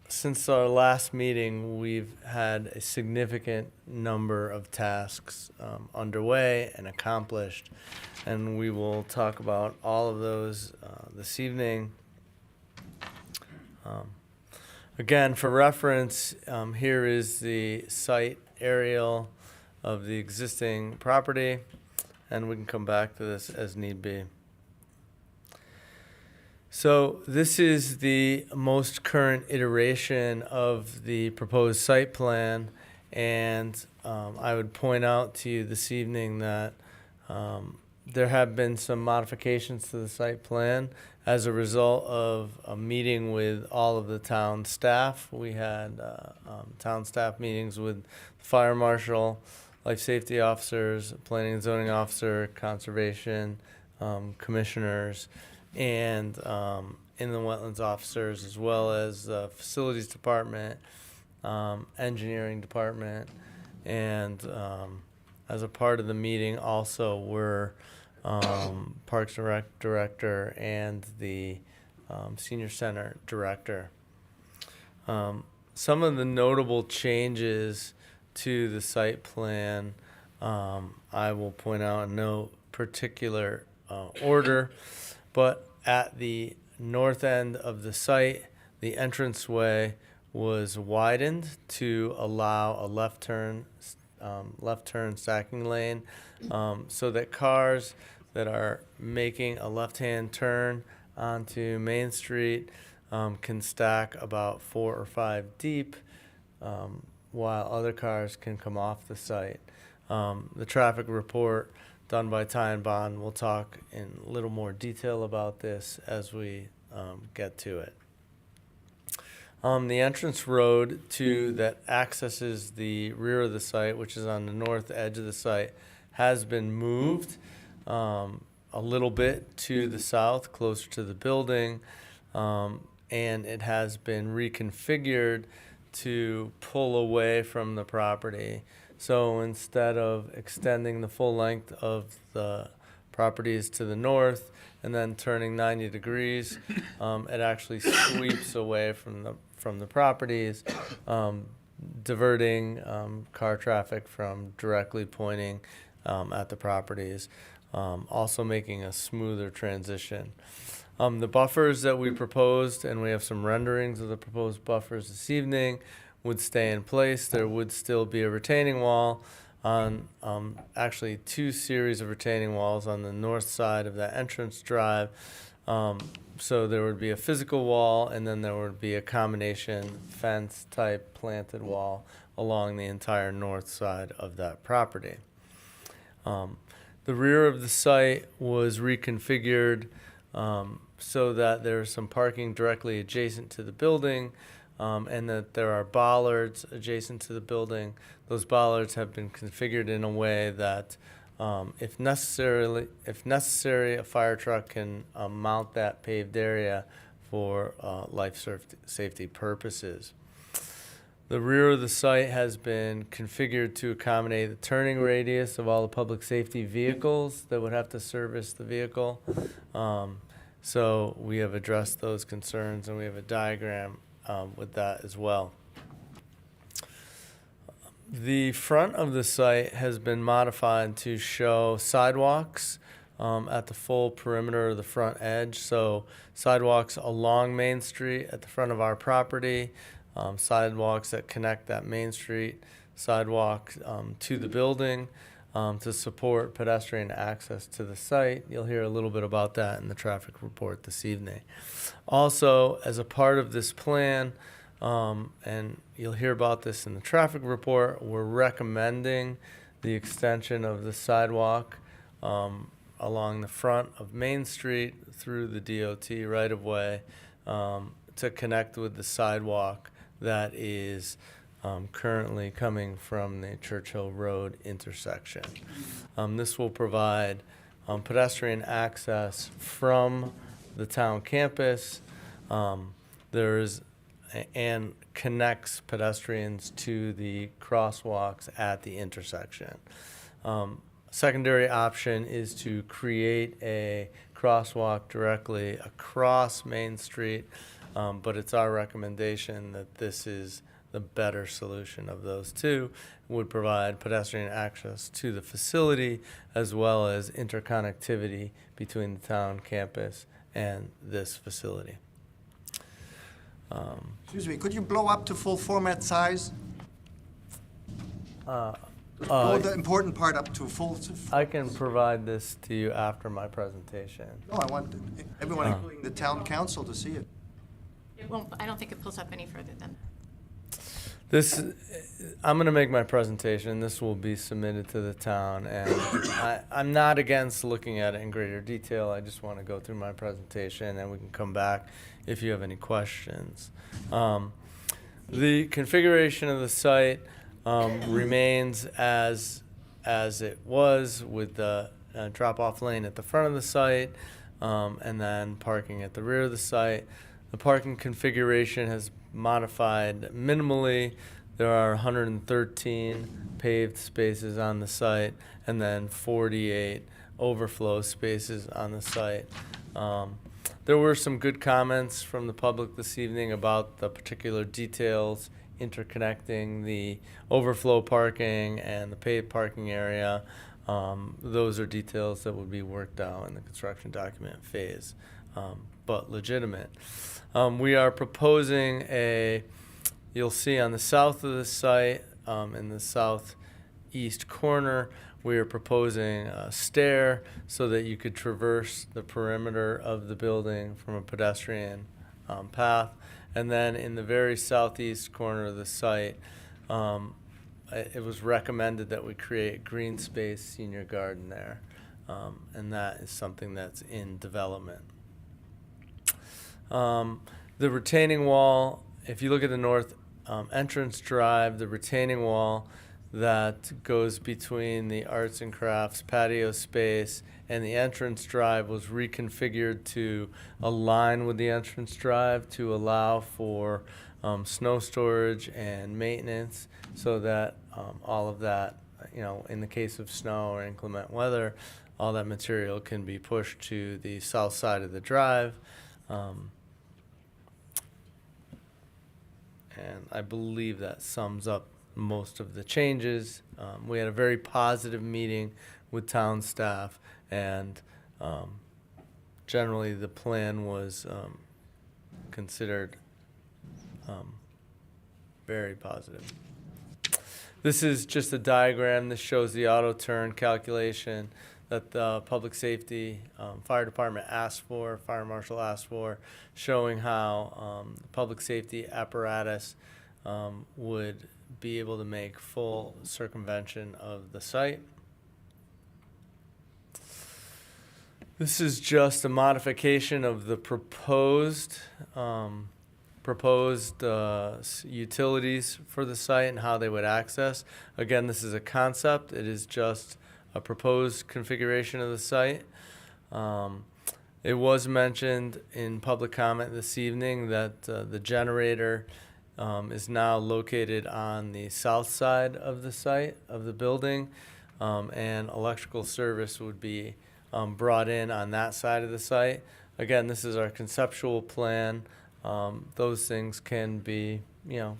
Since our last meeting, we've had a significant number of tasks underway and accomplished, and we will talk about all of those this evening. Again, for reference, here is the site aerial of the existing property, and we can come back to this as need be. So this is the most current iteration of the proposed site plan, and I would point out to you this evening that there have been some modifications to the site plan as a result of a meeting with all of the town staff. We had town staff meetings with the fire marshal, life safety officers, planning and zoning officer, conservation commissioners, and inland wetlands officers, as well as the facilities department, engineering department, and as a part of the meeting also were Parks Director and the Senior Center Director. Some of the notable changes to the site plan, I will point out in no particular order, but at the north end of the site, the entranceway was widened to allow a left turn stacking lane, so that cars that are making a left-hand turn onto Main Street can stack about 4 or 5 deep, while other cars can come off the site. The traffic report done by Ty and Bond will talk in a little more detail about this as we get to it. The entrance road that accesses the rear of the site, which is on the north edge of the site, has been moved a little bit to the south, closer to the building, and it has been reconfigured to pull away from the property. So instead of extending the full length of the properties to the north and then turning 90 degrees, it actually sweeps away from the properties, diverting car traffic from directly pointing at the properties, also making a smoother transition. The buffers that we proposed, and we have some renderings of the proposed buffers this evening, would stay in place. There would still be a retaining wall on actually 2 series of retaining walls on the north side of that entrance drive. So there would be a physical wall, and then there would be a combination fence type planted wall along the entire north side of that property. The rear of the site was reconfigured so that there's some parking directly adjacent to the building, and that there are bollards adjacent to the building. Those bollards have been configured in a way that if necessary, a fire truck can mount that paved area for life safety purposes. The rear of the site has been configured to accommodate the turning radius of all the public safety vehicles that would have to service the vehicle. So we have addressed those concerns, and we have a diagram with that as well. The front of the site has been modified to show sidewalks at the full perimeter of the front edge. So sidewalks along Main Street at the front of our property, sidewalks that connect that Main Street sidewalk to the building to support pedestrian access to the site. You'll hear a little bit about that in the traffic report this evening. Also, as a part of this plan, and you'll hear about this in the traffic report, we're recommending the extension of the sidewalk along the front of Main Street through the DOT right-of-way to connect with the sidewalk that is currently coming from the Churchill Road intersection. This will provide pedestrian access from the town campus And connects pedestrians to the crosswalks at the intersection. Secondary option is to create a crosswalk directly across Main Street, but it's our recommendation that this is the better solution of those two. Would provide pedestrian access to the facility as well as interconnectivity between the town campus and this facility. Excuse me, could you blow up to full format size? Blow the important part up to full. I can provide this to you after my presentation. No, I want everyone, including the town council, to see it. It won't, I don't think it pulls up any further than. I'm going to make my presentation. This will be submitted to the town, and I'm not against looking at it in greater detail. I just want to go through my presentation, and we can come back if you have any questions. The configuration of the site remains as it was, with the drop-off lane at the front of the site, and then parking at the rear of the site. The parking configuration has modified minimally. There are 113 paved spaces on the site, and then 48 overflow spaces on the site. There were some good comments from the public this evening about the particular details interconnecting the overflow parking and the paved parking area. Those are details that would be worked out in the construction document phase, but legitimate. We are proposing you'll see on the south of the site, in the southeast corner, we are proposing a stair so that you could traverse the perimeter of the building from a pedestrian path. And then in the very southeast corner of the site, it was recommended that we create green space senior garden there. And that is something that's in development. The retaining wall, if you look at the north entrance drive, the retaining wall that goes between the arts and crafts patio space and the entrance drive was reconfigured to align with the entrance drive to allow for snow storage and maintenance, so that all of that, in the case of snow or inclement weather, all that material can be pushed to the south side of the drive. And I believe that sums up most of the changes. We had a very positive meeting with town staff, and generally the plan was considered very positive. This is just a diagram. This shows the auto turn calculation that the public safety fire department asked for, fire marshal asked for, showing how the public safety apparatus would be able to make full circumvention of the site. This is just a modification of the proposed utilities for the site and how they would access. Again, this is a concept. It is just a proposed configuration of the site. It was mentioned in public comment this evening that the generator is now located on the south side of the site of the building, and electrical service would be brought in on that side of the site. Again, this is our conceptual plan. Those things can be,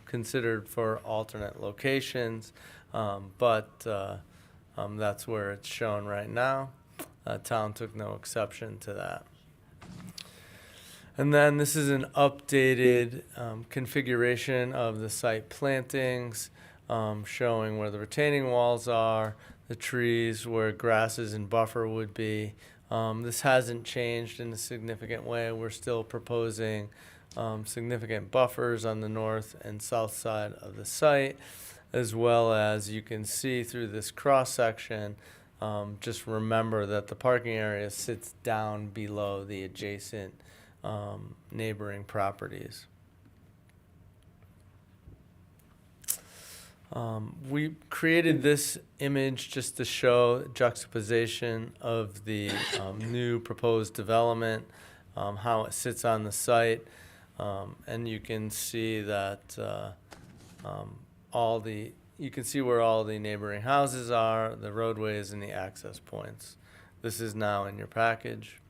considered for alternate locations, but that's where it's shown right now. Town took no exception to that. And then this is an updated configuration of the site plantings, showing where the retaining walls are, the trees, where grasses and buffer would be. This hasn't changed in a significant way. We're still proposing significant buffers on the north and south side of the site, as well as you can see through this cross section. Just remember that the parking area sits down below the adjacent neighboring properties. We created this image just to show juxtaposition of the new proposed development, how it sits on the site. And you can see that you can see where all the neighboring houses are, the roadways, and the access points. This is now in your package.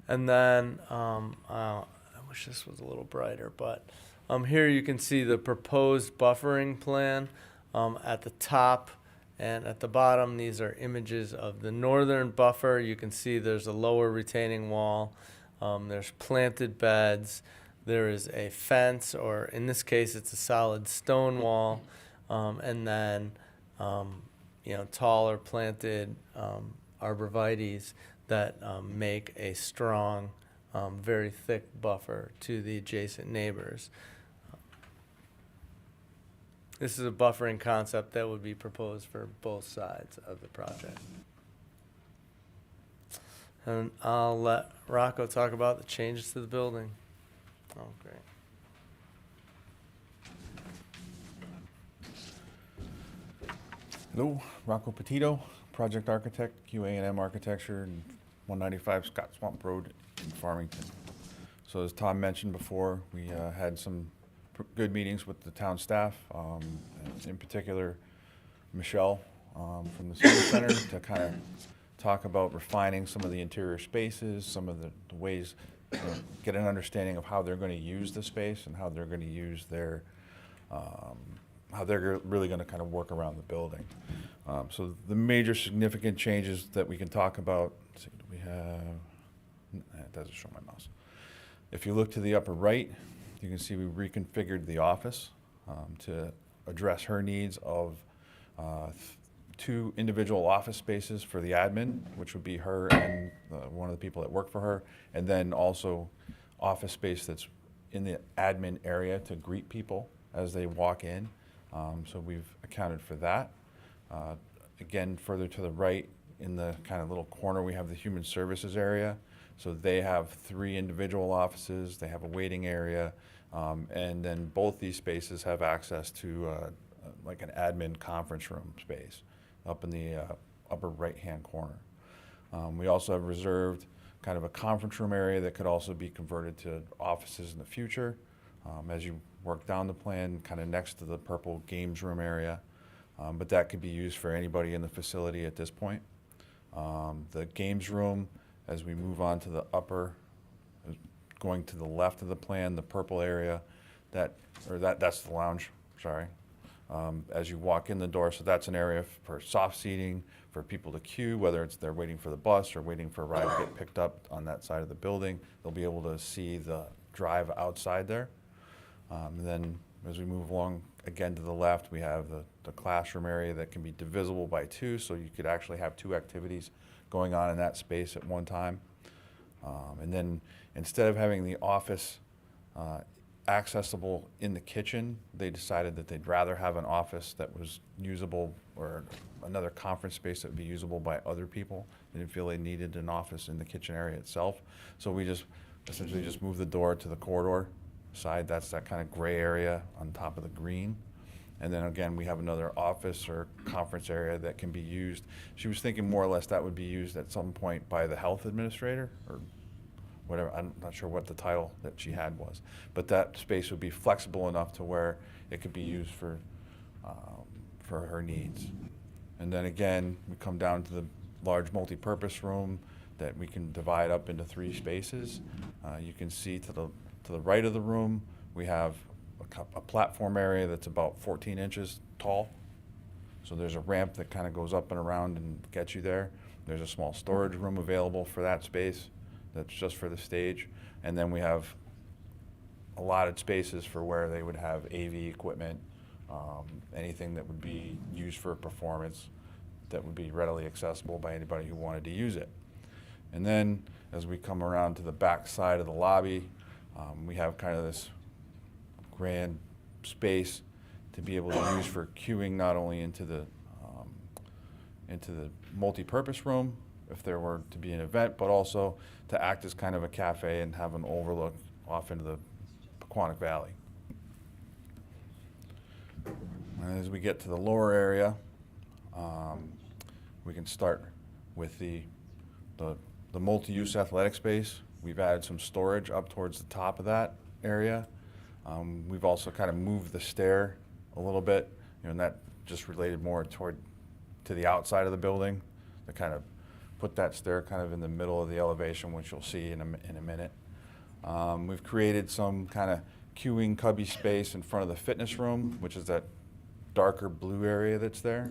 And then, I wish this was a little brighter, but here you can see the proposed buffering plan at the top and at the bottom. These are images of the northern buffer. You can see there's a lower retaining wall. There's planted beds. There is a fence, or in this case, it's a solid stone wall, and then taller planted arborvitaes that make a strong, very thick buffer to the adjacent neighbors. This is a buffering concept that would be proposed for both sides of the project. And I'll let Rocco talk about the changes to the building. Oh, great. Hello, Rocco Petito, project architect, QA&M Architecture, and 195 Scott Swamp Road in Farmington. So as Tom mentioned before, we had some good meetings with the town staff, in particular Michelle from the Senior Center, to kind of talk about refining some of the interior spaces, some of the ways, get an understanding of how they're going to use the space and how they're going to use their, how they're really going to kind of work around the building. So the major significant changes that we can talk about, let's see, do we have, it doesn't show my mouse. If you look to the upper right, you can see we reconfigured the office to address her needs of 2 individual office spaces for the admin, which would be her and one of the people that work for her, and then also office space that's in the admin area to greet people as they walk in. So we've accounted for that. Again, further to the right, in the kind of little corner, we have the human services area. So they have 3 individual offices, they have a waiting area, and then both these spaces have access to like an admin conference room space up in the upper right-hand corner. We also have reserved kind of a conference room area that could also be converted to offices in the future. As you work down the plan, kind of next to the purple games room area, but that could be used for anybody in the facility at this point. The games room, as we move on to the upper, going to the left of the plan, the purple area, that's the lounge, sorry. As you walk in the door, so that's an area for soft seating, for people to queue, whether it's they're waiting for the bus or waiting for a ride to get picked up on that side of the building. They'll be able to see the drive outside there. And then as we move along again to the left, we have the classroom area that can be divisible by 2, so you could actually have 2 activities going on in that space at one time. And then instead of having the office accessible in the kitchen, they decided that they'd rather have an office that was usable, or another conference space that would be usable by other people. They didn't feel they needed an office in the kitchen area itself. So we just essentially just moved the door to the corridor side. That's that kind of gray area on top of the green. And then again, we have another office or conference area that can be used. She was thinking more or less that would be used at some point by the health administrator or whatever. I'm not sure what the title that she had was, but that space would be flexible enough to where it could be used for her needs. And then again, we come down to the large multi-purpose room that we can divide up into 3 spaces. You can see to the right of the room, we have a platform area that's about 14 inches tall. So there's a ramp that kind of goes up and around and gets you there. There's a small storage room available for that space that's just for the stage. And then we have allotted spaces for where they would have AV equipment, anything that would be used for a performance that would be readily accessible by anybody who wanted to use it. And then as we come around to the back side of the lobby, we have kind of this grand space to be able to use for queuing, not only into the multi-purpose room if there were to be an event, but also to act as kind of a cafe and have an overlook off into the Pequannock Valley. And as we get to the lower area, we can start with the multi-use athletic space, We've added some storage up towards the top of that area. We've also kind of moved the stair a little bit, and that just related more to the outside of the building, to kind of put that stair kind of in the middle of the elevation, which you'll see in a minute. We've created some kind of queuing cubby space in front of the fitness room, which is that darker blue area that's there.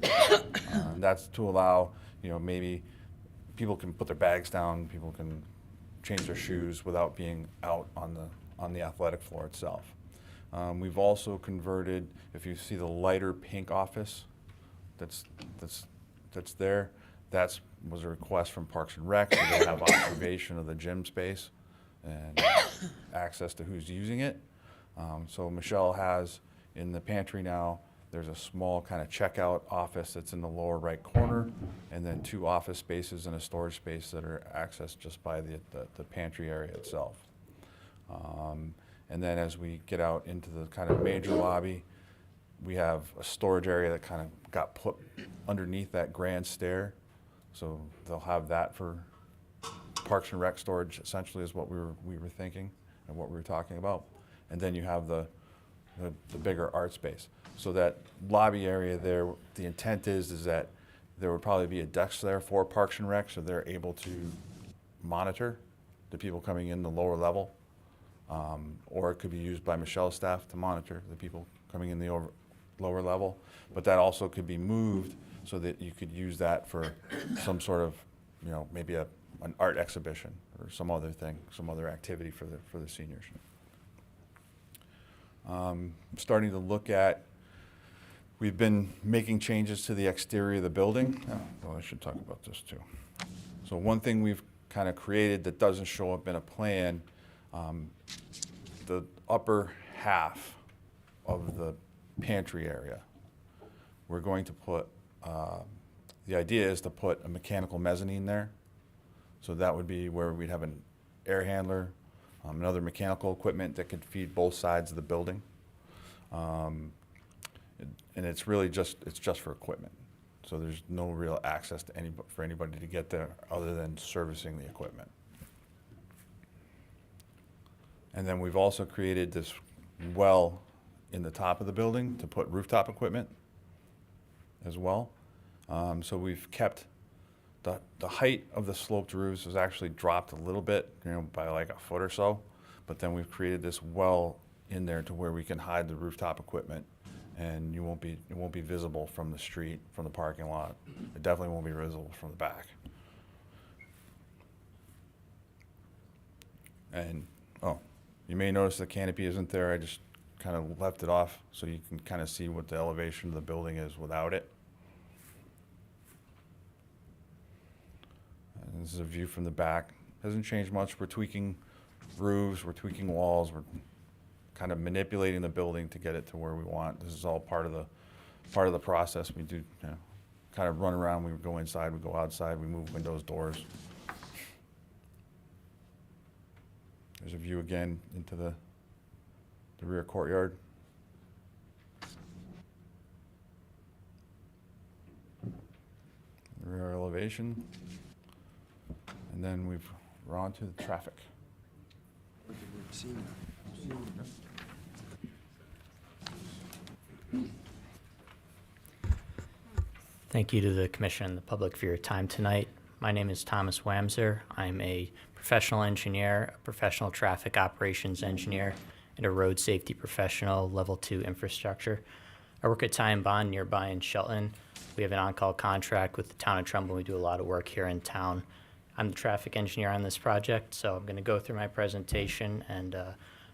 That's to allow, maybe people can put their bags down, people can change their shoes without being out on the athletic floor itself. We've also converted, if you see the lighter pink office that's there, that was a request from Parks and Rec, so they have observation of the gym space and access to who's using it. So Michelle has in the pantry now, there's a small kind of checkout office that's in the lower right corner, and then 2 office spaces and a storage space that are accessed just by the pantry area itself. And then as we get out into the kind of major lobby, we have a storage area that kind of got put underneath that grand stair. So they'll have that for Parks and Rec storage, essentially, is what we were thinking and what we were talking about. And then you have the bigger art space. So that lobby area there, the intent is that there would probably be a desk there for Parks and Rec, so they're able to monitor the people coming in the lower level. Or it could be used by Michelle's staff to monitor the people coming in the lower level. But that also could be moved so that you could use that for some sort of, maybe an art exhibition or some other thing, some other activity for the seniors. Starting to look at, we've been making changes to the exterior of the building. Well, I should talk about this too. So one thing we've kind of created that doesn't show up in a plan, the upper half of the pantry area, we're going to put, the idea is to put a mechanical mezzanine there. So that would be where we'd have an air handler, and other mechanical equipment that could feed both sides of the building. And it's really just for equipment. So there's no real access to for anybody to get there other than servicing the equipment. And then we've also created this well in the top of the building to put rooftop equipment as well. So we've kept the height of the sloped roofs has actually dropped a little bit, by like a foot or so. But then we've created this well in there to where we can hide the rooftop equipment, and it won't be visible from the street, from the parking lot. It definitely won't be visible from the back. And you may notice the canopy isn't there. I just kind of left it off so you can kind of see what the elevation of the building is without it. And this is a view from the back. Hasn't changed much. We're tweaking roofs, we're tweaking walls, we're kind of manipulating the building to get it to where we want. This is all part of the process. We do kind of run around. We go inside, we go outside, we move windows, doors. There's a view again into the rear courtyard. Rear elevation. And then we're on to the traffic. Thank you to the Commission and the public for your time tonight. My name is Thomas Wamser. I'm a professional engineer, a professional traffic operations engineer, and a road safety professional, level 2 infrastructure. I work at Ty & Bond nearby in Shelton. We have an on-call contract with the town of Trumbull. We do a lot of work here in town. I'm the traffic engineer on this project, so I'm going to go through my presentation and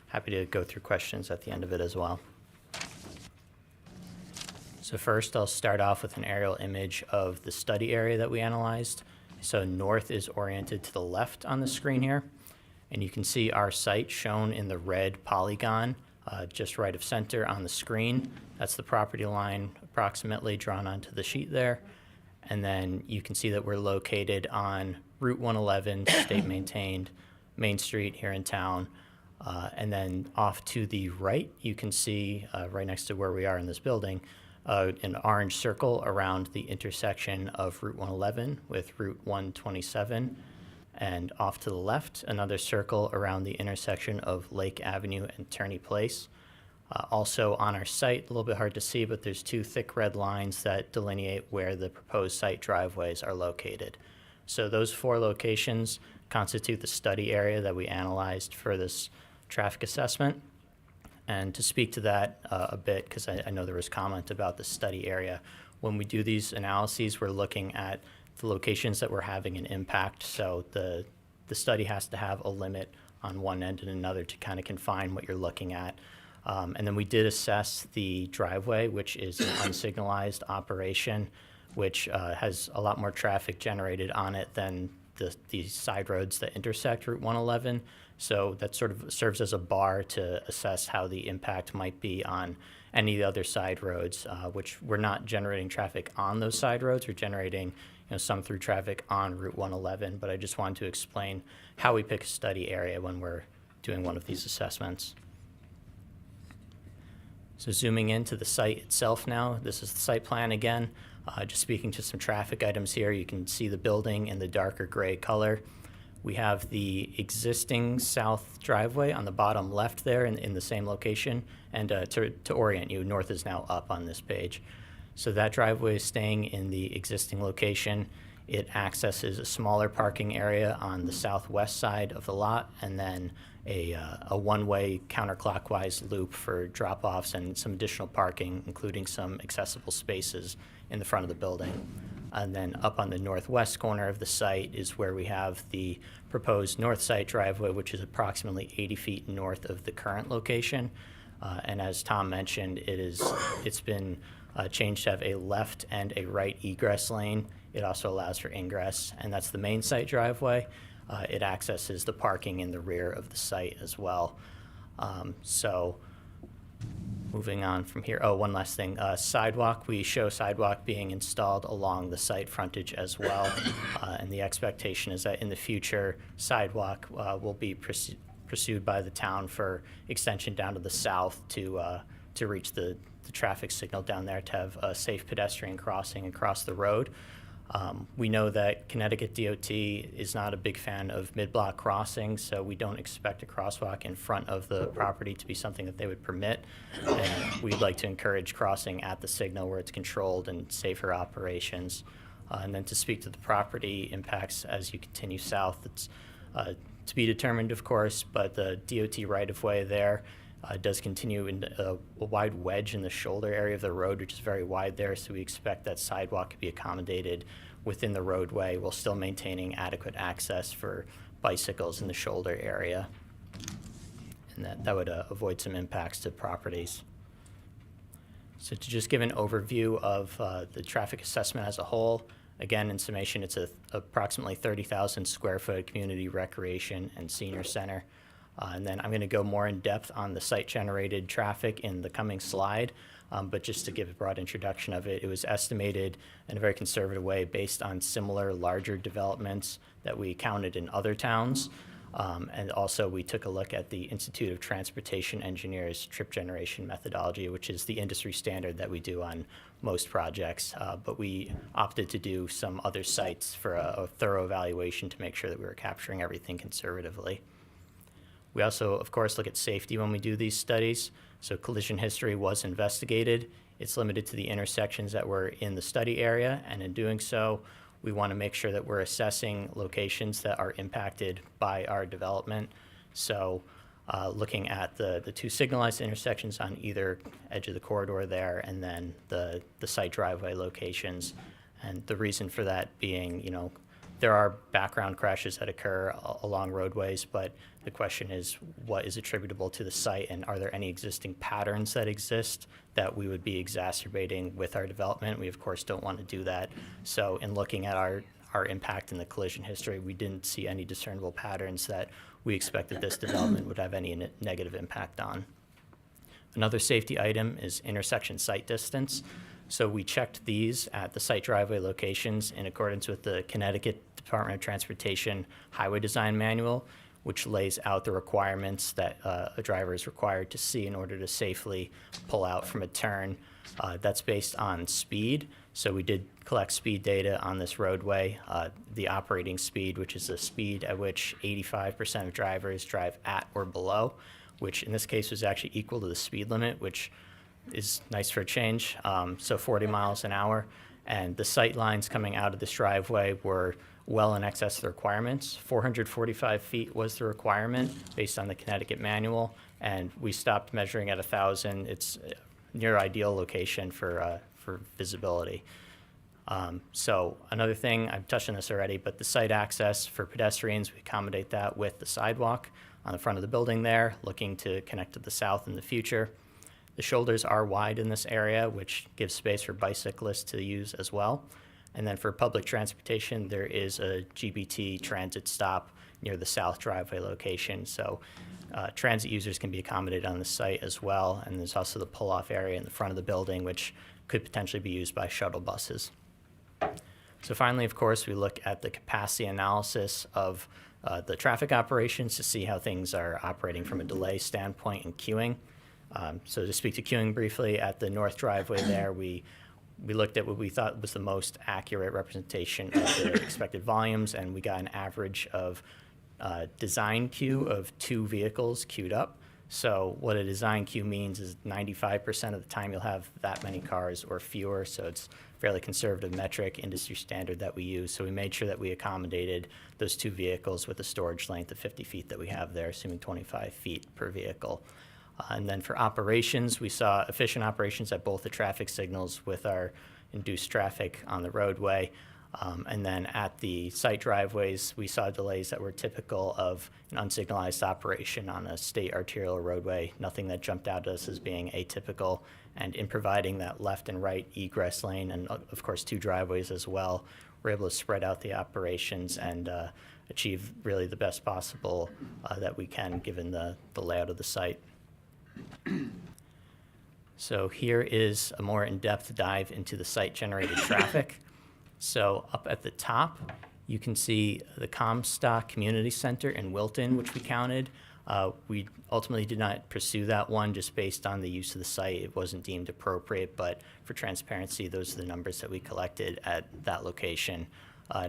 happy to go through questions at the end of it as well. So first, I'll start off with an aerial image of the study area that we analyzed. So north is oriented to the left on the screen here, and you can see our site shown in the red polygon just right of center on the screen. That's the property line approximately drawn onto the sheet there. And then you can see that we're located on Route 111, state maintained, Main Street here in town. And then off to the right, you can see right next to where we are in this building, an orange circle around the intersection of Route 111 with Route 127. And off to the left, another circle around the intersection of Lake Avenue and Turney Place. Also on our site, a little bit hard to see, but there's two thick red lines that delineate where the proposed site driveways are located. So those 4 locations constitute the study area that we analyzed for this traffic assessment. And to speak to that a bit, because I know there was comment about the study area, when we do these analyses, we're looking at the locations that we're having an impact. So the study has to have a limit on one end and another to kind of confine what you're looking at. And then we did assess the driveway, which is an unsignalized operation, which has a lot more traffic generated on it than the side roads that intersect Route 111. So that sort of serves as a bar to assess how the impact might be on any of the other side roads, which we're not generating traffic on those side roads. We're generating some through traffic on Route 111, but I just wanted to explain how we pick a study area when we're doing one of these assessments. So zooming into the site itself now, this is the site plan again. Just speaking to some traffic items here, you can see the building in the darker gray color. We have the existing south driveway on the bottom left there in the same location. And to orient you, north is now up on this page. So that driveway is staying in the existing location. It accesses a smaller parking area on the southwest side of the lot, and then a one-way counterclockwise loop for drop-offs and some additional parking, including some accessible spaces in the front of the building. And then up on the northwest corner of the site is where we have the proposed north side driveway, which is approximately 80 feet north of the current location. And as Tom mentioned, it's been changed to have a left and a right egress lane. It also allows for ingress, and that's the main site driveway. It accesses the parking in the rear of the site as well. So moving on from here, one last thing. Sidewalk, we show sidewalk being installed along the site frontage as well. And the expectation is that in the future, sidewalk will be pursued by the town for extension down to the south to reach the traffic signal down there to have a safe pedestrian crossing across the road. We know that Connecticut DOT is not a big fan of mid-block crossings, so we don't expect a crosswalk in front of the property to be something that they would permit. And we'd like to encourage crossing at the signal where it's controlled and safer operations. And then to speak to the property impacts as you continue south, it's to be determined, of course, but the DOT right-of-way there does continue in a wide wedge in the shoulder area of the road, which is very wide there, so we expect that sidewalk to be accommodated within the roadway while still maintaining adequate access for bicycles in the shoulder area. And that would avoid some impacts to properties. So to just give an overview of the traffic assessment as a whole, again, in summation, it's approximately 30,000 square foot community recreation and senior center. And then I'm going to go more in depth on the site-generated traffic in the coming slide. But just to give a broad introduction of it, it was estimated in a very conservative way based on similar larger developments that we counted in other towns. And also we took a look at the Institute of Transportation Engineers trip generation methodology, which is the industry standard that we do on most projects. But we opted to do some other sites for a thorough evaluation to make sure that we were capturing everything conservatively. We also, of course, look at safety when we do these studies. So collision history was investigated. It's limited to the intersections that were in the study area, and in doing so, we want to make sure that we're assessing locations that are impacted by our development. So looking at the two signalized intersections on either edge of the corridor there, and then the site driveway locations. And the reason for that being, there are background crashes that occur along roadways, but the question is what is attributable to the site, and are there any existing patterns that exist that we would be exacerbating with our development? We, of course, don't want to do that. So in looking at our impact in the collision history, we didn't see any discernible patterns that we expected this development would have any negative impact on. Another safety item is intersection site distance. So we checked these at the site driveway locations in accordance with the Connecticut Department of Transportation Highway Design Manual, which lays out the requirements that a driver is required to see in order to safely pull out from a turn. That's based on speed. So we did collect speed data on this roadway. The operating speed, which is the speed at which 85% of drivers drive at or below, which in this case was actually equal to the speed limit, which is nice for a change. So 40 miles an hour. And the sight lines coming out of this driveway were well in excess of the requirements. 445 feet was the requirement based on the Connecticut manual, and we stopped measuring at 1,000. It's near ideal location for visibility. So another thing, I've touched on this already, but the site access for pedestrians, we accommodate that with the sidewalk on the front of the building there, looking to connect to the south in the future. The shoulders are wide in this area, which gives space for bicyclists to use as well. And then for public transportation, there is a GBT transit stop near the south driveway location. So transit users can be accommodated on the site as well. And there's also the pull-off area in the front of the building, which could potentially be used by shuttle buses. So finally, of course, we look at the capacity analysis of the traffic operations to see how things are operating from a delay standpoint and queuing. So to speak to queuing briefly, at the north driveway there, we looked at what we thought was the most accurate representation of the expected volumes, and we got an average of design queue of 2 vehicles queued up. So what a design queue means is 95% of the time you'll have that many cars or fewer, so it's a fairly conservative metric, industry standard that we use. So we made sure that we accommodated those 2 vehicles with a storage length of 50 feet that we have there, assuming 25 feet per vehicle. And then for operations, we saw efficient operations at both the traffic signals with our induced traffic on the roadway. And then at the site driveways, we saw delays that were typical of an unsignalized operation on a state arterial roadway, nothing that jumped out at us as being atypical. And in providing that left and right egress lane, and of course 2 driveways as well, we're able to spread out the operations and achieve really the best possible that we can given the layout of the site. So here is a more in-depth dive into the site-generated traffic. So up at the top, you can see the Comstock Community Center in Wilton, which we counted. We ultimately did not pursue that one just based on the use of the site. It wasn't deemed appropriate, but for transparency, those are the numbers that we collected at that location.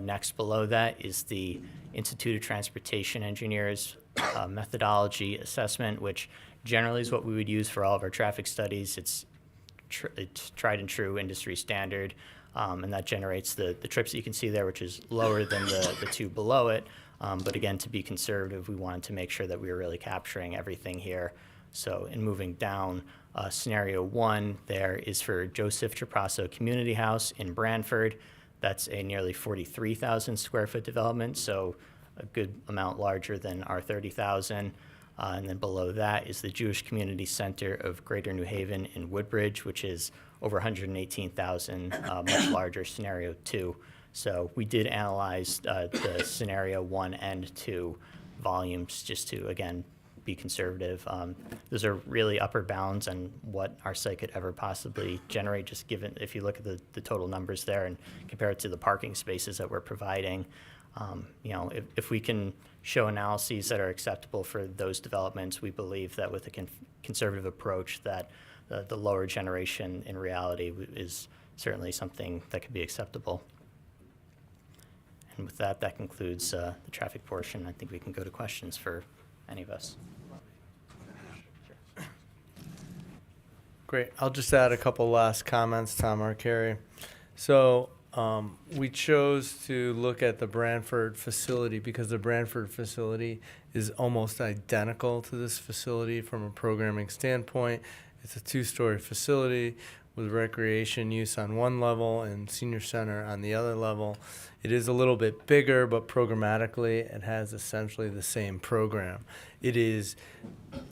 Next below that is the Institute of Transportation Engineers methodology assessment, which generally is what we would use for all of our traffic studies. It's tried and true industry standard, and that generates the trips that you can see there, which is lower than the 2 below it. But again, to be conservative, we wanted to make sure that we were really capturing everything here. So in moving down, scenario 1 there is for Joseph Trapasso Community House in Branford. That's a nearly 43,000 square foot development, so a good amount larger than our 30,000. And then below that is the Jewish Community Center of Greater New Haven in Woodbridge, which is over 118,000, much larger, scenario 2. So we did analyze the scenario 1 and 2 volumes just to, again, be conservative. Those are really upper bounds on what our site could ever possibly generate, just given, if you look at the total numbers there and compare it to the parking spaces that we're providing. You know, if we can show analyses that are acceptable for those developments, we believe that with a conservative approach that the lower generation in reality is certainly something that could be acceptable. And with that, that concludes the traffic portion. I think we can go to questions for any of us. Great. I'll just add a couple last comments, Tom Arcari. So we chose to look at the Branford facility because the Branford facility is almost identical to this facility from a programming standpoint. It's a 2-story facility with recreation use on one level and senior center on the other level. It is a little bit bigger, but programmatically it has essentially the same program. It is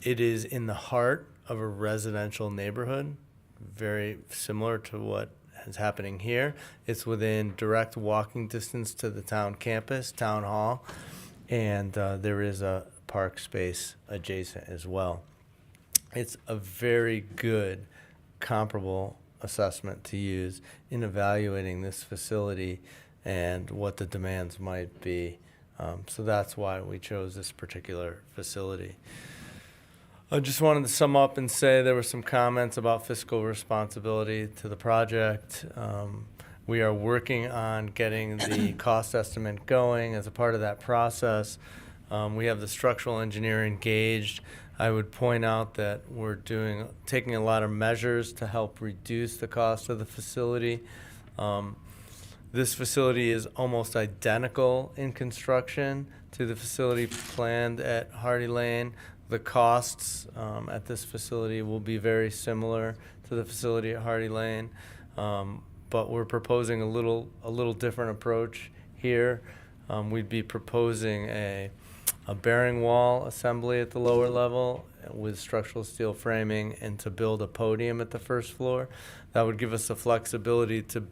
in the heart of a residential neighborhood, very similar to what is happening here. It's within direct walking distance to the town campus, town hall, and there is a park space adjacent as well. It's a very good comparable assessment to use in evaluating this facility and what the demands might be So that's why we chose this particular facility. I just wanted to sum up and say there were some comments about fiscal responsibility to the project. We are working on getting the cost estimate going. As a part of that process, we have the structural engineer engaged. I would point out that we're taking a lot of measures to help reduce the cost of the facility. This facility is almost identical in construction to the facility planned at Hardy Lane. The costs at this facility will be very similar to the facility at Hardy Lane, but we're proposing a little different approach here. We'd be proposing a bearing wall assembly at the lower level with structural steel framing, and to build a podium at the first floor. That would give us the flexibility to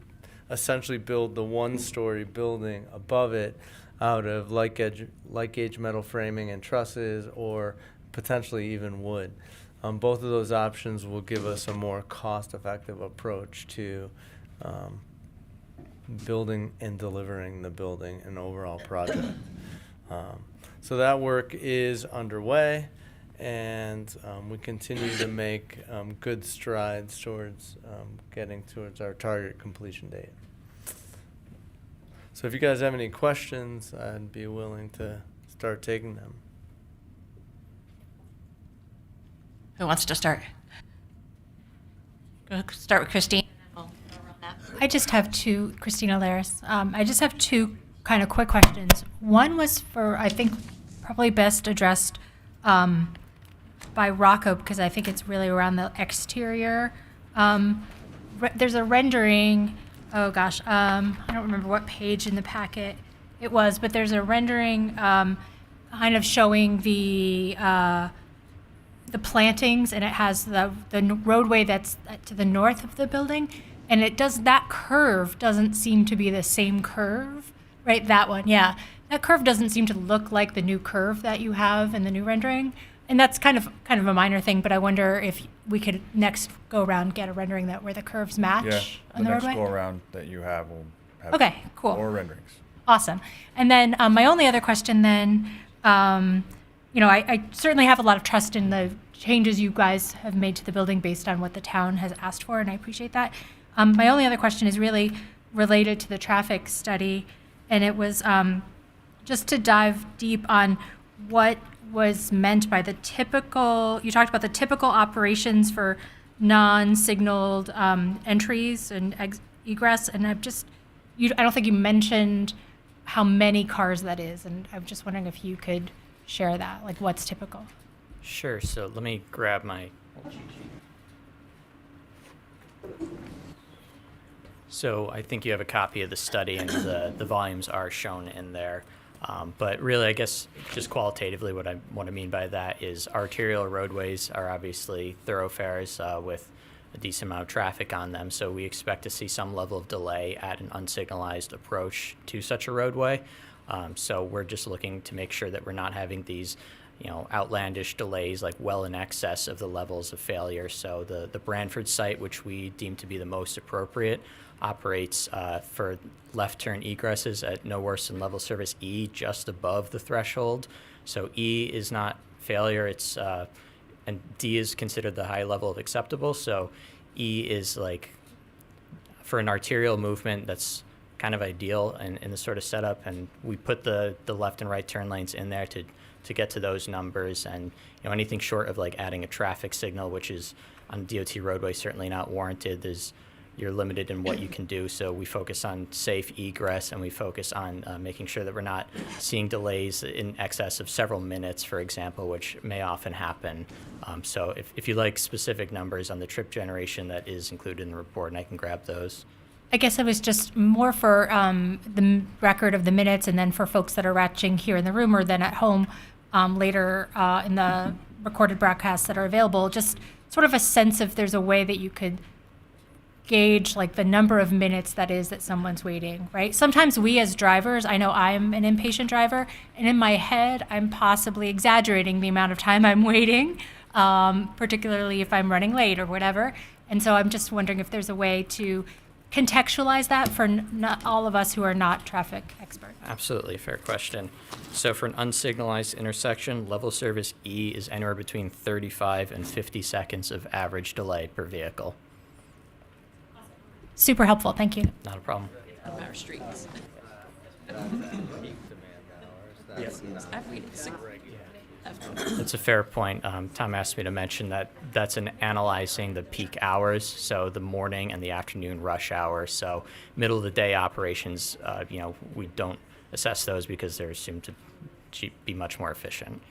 essentially build the one-story building above it out of like gauge metal framing and trusses, or potentially even wood. Both of those options will give us a more cost-effective approach to building and delivering the building and overall project. So that work is underway, and we continue to make good strides towards getting towards our target completion date. So if you guys have any questions, I'd be willing to start taking them. Who wants to start? Go start with Christine. I just have two, Christina Laris. I just have two kind of quick questions. One was for, I think, probably best addressed by Rocco, because I think it's really around the exterior. There's a rendering, oh gosh, I don't remember what page in the packet it was, but there's a rendering kind of showing the plantings, and it has the roadway that's to the north of the building, and that curve doesn't seem to be the same curve, right? That one, yeah. That curve doesn't seem to look like the new curve that you have in the new rendering. And that's kind of a minor thing, but I wonder if we could next go around get a rendering where the curves match Yeah, on the the next roadway. go around that you have will have Okay, cool. more renderings. Awesome. And then my only other question then, I certainly have a lot of trust in the changes you guys have made to the building based on what the town has asked for, and I appreciate that. My only other question is really related to the traffic study, and it was just to dive deep on what was meant by the typical, you talked about the typical operations for non-signaled entries and egress, and I don't think you mentioned how many cars that is, and I'm just wondering if you could share that, like what's typical. Sure, so let me grab my cheat sheet. So I think you have a copy of the study, and the volumes are shown in there. But really, I guess just qualitatively what I mean by that is arterial roadways are obviously thoroughfares with a decent amount of traffic on them, so we expect to see some level of delay at an unsignalized approach to such a roadway. So we're just looking to make sure that we're not having these outlandish delays like well in excess of the levels of failure. So the Branford site, which we deem to be the most appropriate, operates for left turn egresses at no worse than level service E, just above the threshold. So E is not failure, it's and D is considered the high level of acceptable. So E is like for an arterial movement that's kind of ideal in this sort of setup, and we put the left and right turn lanes in there to get to those numbers. And anything short of like adding a traffic signal, which is on DOT roadway certainly not warranted. You're limited in what you can do, so we focus on safe egress, and we focus on making sure that we're not seeing delays in excess of several minutes, for example, which may often happen. So if you like specific numbers on the trip generation, that is included in the report, and I can grab those. I guess it was just more for the record of the minutes, and then for folks that are watching here in the room or then at home later in the recorded broadcasts that are available, just sort of a sense if there's a way that you could gauge like the number of minutes that is that someone's waiting, right? Sometimes we as drivers, I know I'm an impatient driver, and in my head, I'm possibly exaggerating the amount of time I'm waiting, particularly if I'm running late or whatever. And so I'm just wondering if there's a way to contextualize that for not all of us who are not traffic experts? Absolutely, fair question. So for an unsignalized intersection, level service E is anywhere between 35 and 50 seconds of average delay per vehicle. Super helpful. Thank you. Not a problem. Of our streets. That's a fair point. Tom asked me to mention that that's in analyzing the peak hours, so the morning and the afternoon rush hour. So middle of the day operations, we don't assess those because they're assumed to be much more efficient.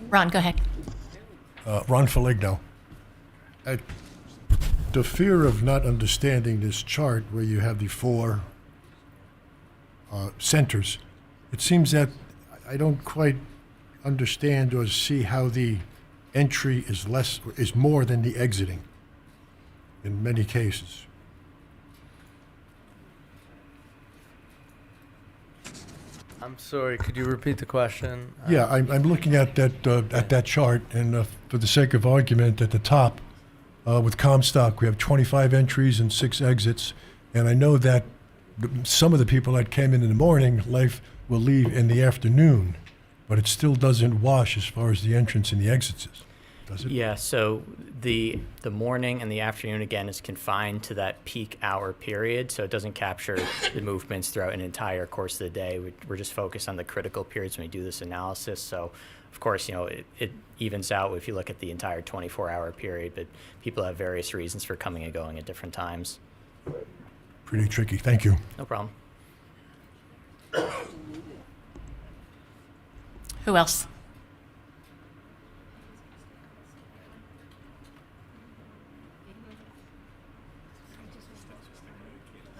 Ron, go ahead. Ron Feligno. The fear of not understanding this chart where you have the four centers, it seems that I don't quite understand or see how the entry is more than the exiting in many cases. I'm sorry, could you repeat the question? Yeah, I'm looking at that chart, and for the sake of argument, at the top, with Comstock, we have 25 entries and 6 exits, and I know that some of the people that came in the morning will leave in the afternoon, but it still doesn't wash as far as the entrance and the exits is, does it? Yeah, so the morning and the afternoon, again, is confined to that peak hour period, so it doesn't capture the movements throughout an entire course of the day. We're just focused on the critical periods when we do this analysis. So, of course, it evens out if you look at the entire 24-hour period, but people have various reasons for coming and going at different times. Pretty tricky. Thank you. No problem. Who else?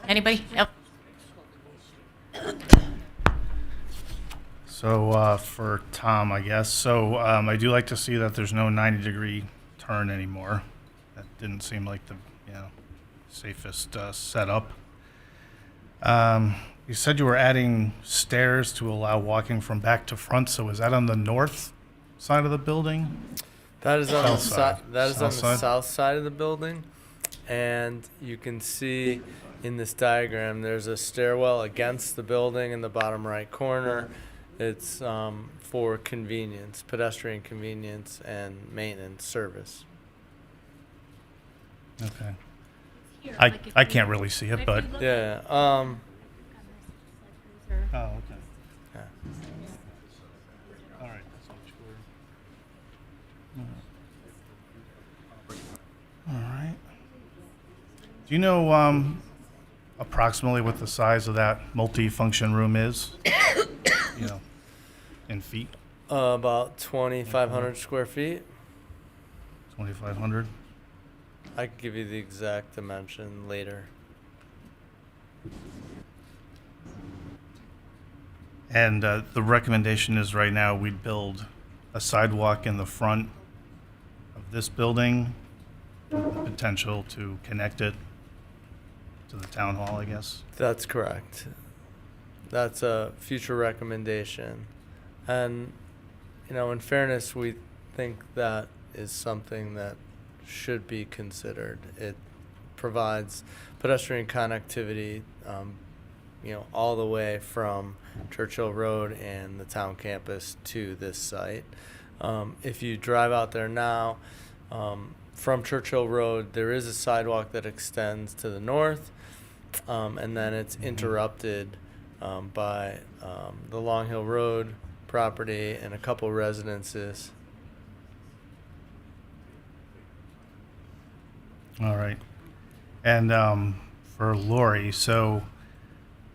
Anybody? Yep. So for Tom, I guess. So I do like to see that there's no 90-degree turn anymore. That didn't seem like the safest setup. You said you were adding stairs to allow walking from back to front. So is that on the north side of the building? That is on the South side. that is on South the side? south side of the building, and you can see in this diagram there's a stairwell against the building in the bottom right corner. It's for convenience, pedestrian convenience and maintenance service. Okay. I can't really see it, but Yeah. oh, okay. Yeah. All right. All right. Do you know approximately what the size of that multi-function room is? In feet? About 2,500 square feet. 2,500. I can give you the exact dimension later. And the recommendation is right now we'd build a sidewalk in the front of this building with the potential to connect it to the town hall, I guess. That's correct. That's a future recommendation. And, in fairness, we think that is something that should be considered. It provides pedestrian connectivity, all the way from Churchill Road and the town campus to this site. If you drive out there now, from Churchill Road, there is a sidewalk that extends to the north, and then it's interrupted by the Long Hill Road property and a couple residences. All right. And for Lori, so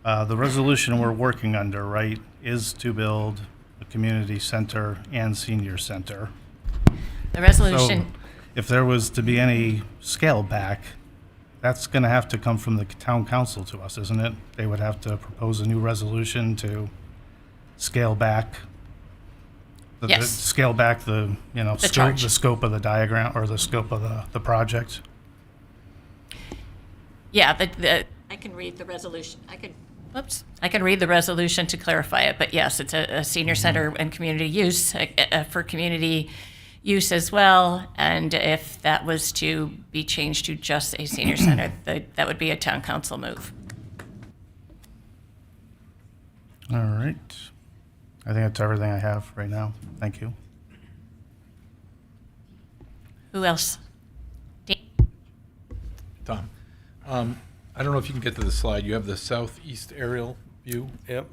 the resolution we're working under, right, is to build a community center and senior center. The resolution. So if there was to be any scale back, that's going to have to come from the town council to us, isn't it? They would have to propose a new resolution to scale back. Yes. Scale back the scope of the diagram or the scope of the project. Yeah, I can read the resolution. I can read the resolution to clarify it, but yes, it's a senior center and community use for community use as well. And if that was to be changed to just a senior center, that would be a town council move. All right. I think that's everything I have right now. Thank you. Who else? Tom, I don't know if you can get to the slide. You have the southeast aerial view. Yep.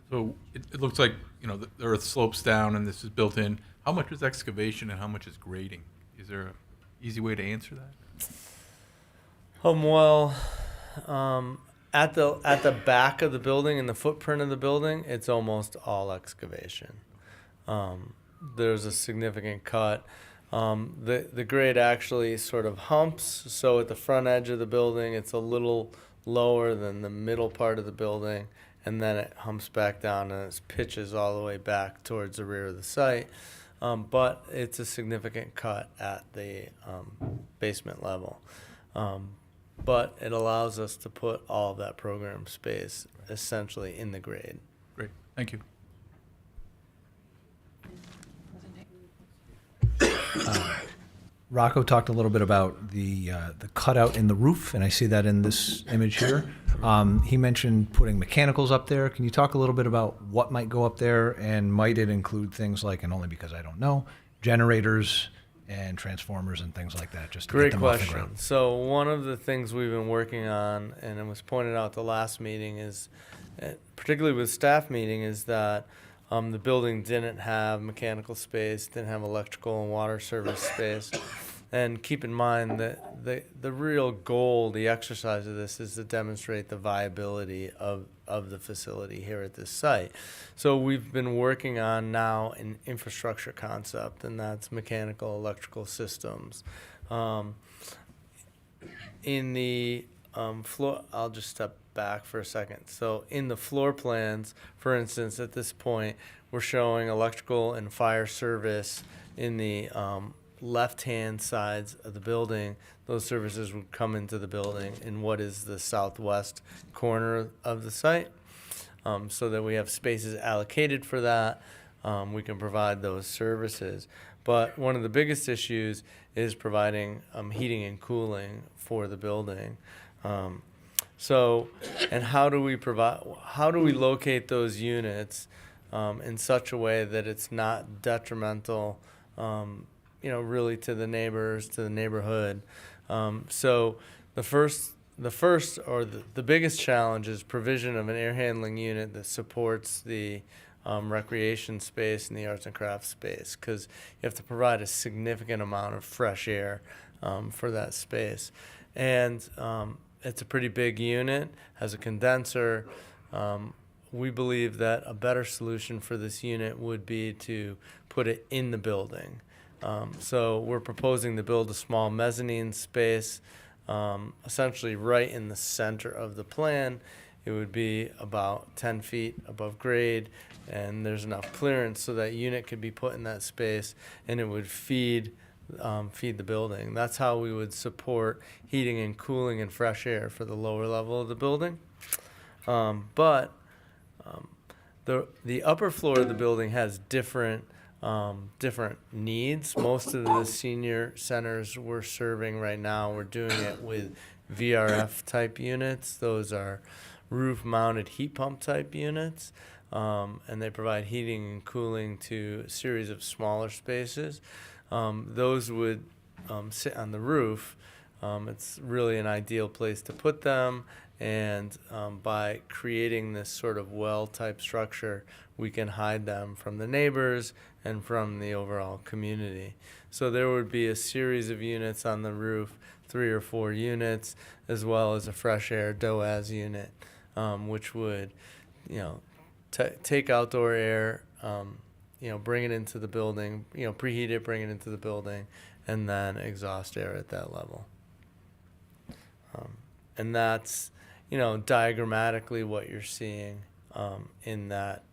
So it looks like, you know, the earth slopes down and this is built in. How much is excavation and how much is grading? Is there an easy way to answer that? Well, at the back of the building and the footprint of the building, it's almost all excavation. There's a significant cut. The grade actually sort of humps, so at the front edge of the building, it's a little lower than the middle part of the building, and then it humps back down and it pitches all the way back towards the rear of the site. But it's a significant cut at the basement level. But it allows us to put all of that program space essentially in the grade. Great, thank you. Rocco talked a little bit about the cutout in the roof, and I see that in this image here. He mentioned putting mechanicals up there. Can you talk a little bit about what might go up there, and might it include things like, and only because I don't know, generators and transformers and things like that, just to Great get them off the question. ground? So one of the things we've been working on, and it was pointed out the last meeting, is particularly with staff meeting, is that the building didn't have mechanical space, didn't have electrical and water service space. And keep in mind that the real goal, the exercise of this, is to demonstrate the viability of the facility here at this site. So we've been working on now an infrastructure concept, and that's mechanical, electrical systems. In the floor, I'll just step back for a second. So in the floor plans, for instance, at this point, we're showing electrical and fire service in the left-hand sides of the building. Those services would come into the building in what is the southwest corner of the site, so that we have spaces allocated for that. We can provide those services. But one of the biggest issues is providing heating and cooling for the building. So, and how do we locate those units in such a way that it's not detrimental, really to the neighbors, to the neighborhood? So the biggest challenge is provision of an air handling unit that supports the recreation space and the arts and crafts space, because you have to provide a significant amount of fresh air for that space. And it's a pretty big unit, has a condenser. We believe that a better solution for this unit would be to put it in the building. So we're proposing to build a small mezzanine space, essentially right in the center of the plan. It would be about 10 feet above grade, and there's enough clearance so that unit could be put in that space, and it would feed the building. That's how we would support heating and cooling and fresh air for the lower level of the building. But the upper floor of the building has different needs. Most of the senior centers we're serving right now, we're doing it with VRF type units. Those are roof mounted heat pump type units, and they provide heating and cooling to a series of smaller spaces. Those would sit on the roof. It's really an ideal place to put them, and by creating this sort of well-type structure, we can hide them from the neighbors and from the overall community. So there would be a series of units on the roof, 3 or 4 units, as well as a fresh air DOAS unit, which would, take outdoor air, bring it into the building, preheat it, bring it into the building, and then exhaust air at that level. And that's, diagrammatically what you're seeing in that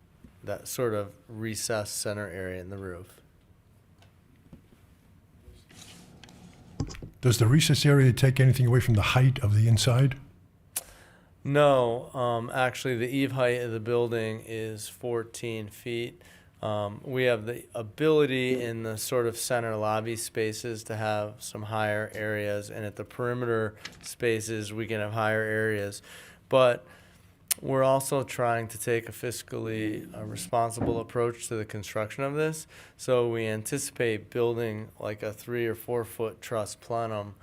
sort of recessed center area in the roof. Does the recess area take anything away from the height of the inside? No, actually, the eave height of the building is 14 feet. We have the ability in the sort of center lobby spaces to have some higher areas, and at the perimeter spaces, we can have higher areas. But we're also trying to take a fiscally responsible approach to the construction of this. So we anticipate building like a 3 or 4 foot truss plenum.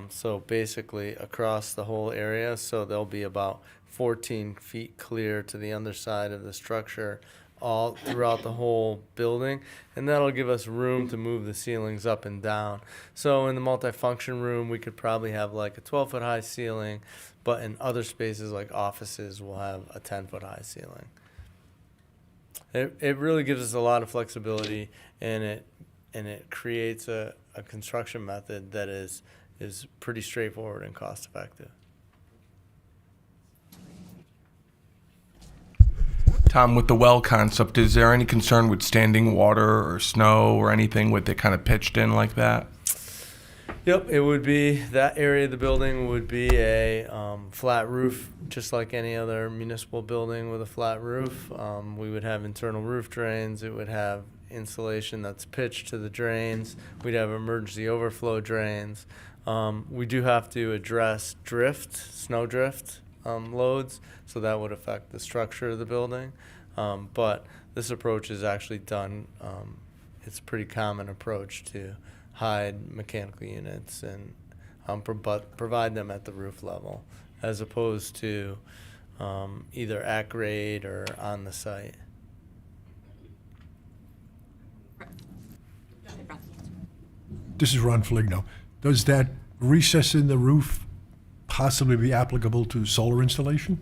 So basically across the whole area. So there'll be about 14 feet clear to the underside of the structure all throughout the whole building. And that'll give us room to move the ceilings up and down. So in the multifunction room, we could probably have like a 12-foot high ceiling, but in other spaces like offices, we'll have a 10-foot high ceiling. It really gives us a lot of flexibility, and it creates a construction method that is pretty straightforward and cost effective. Tom, with the well concept, is there any concern with standing water or snow or anything with it kind of pitched in like that? Yep, it would be, that area of the building would be a flat roof, just like any other municipal building with a flat roof. We would have internal roof drains. It would have insulation that's pitched to the drains. We'd have emergency overflow drains. We do have to address snow drift loads, so that would affect the structure of the building. But this approach is actually done, it's a pretty common approach to hide mechanical units and provide them at the roof level, as opposed to either at grade or on the site. This is Ron Feligno. Does that recess in the roof possibly be applicable to solar installation?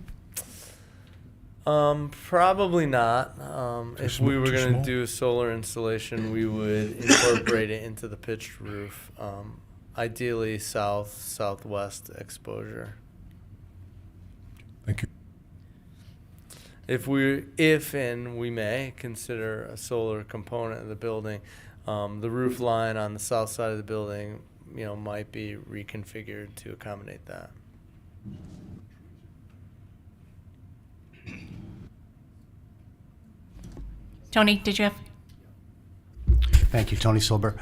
Probably not. If we were too going to small? do a solar installation, we would incorporate it into the pitched roof. Ideally, southwest exposure. Thank you. If and we may consider a solar component of the building, the roof line on the south side of the building, might be reconfigured to accommodate that. Tony, did you have? Thank you, Tony Silber.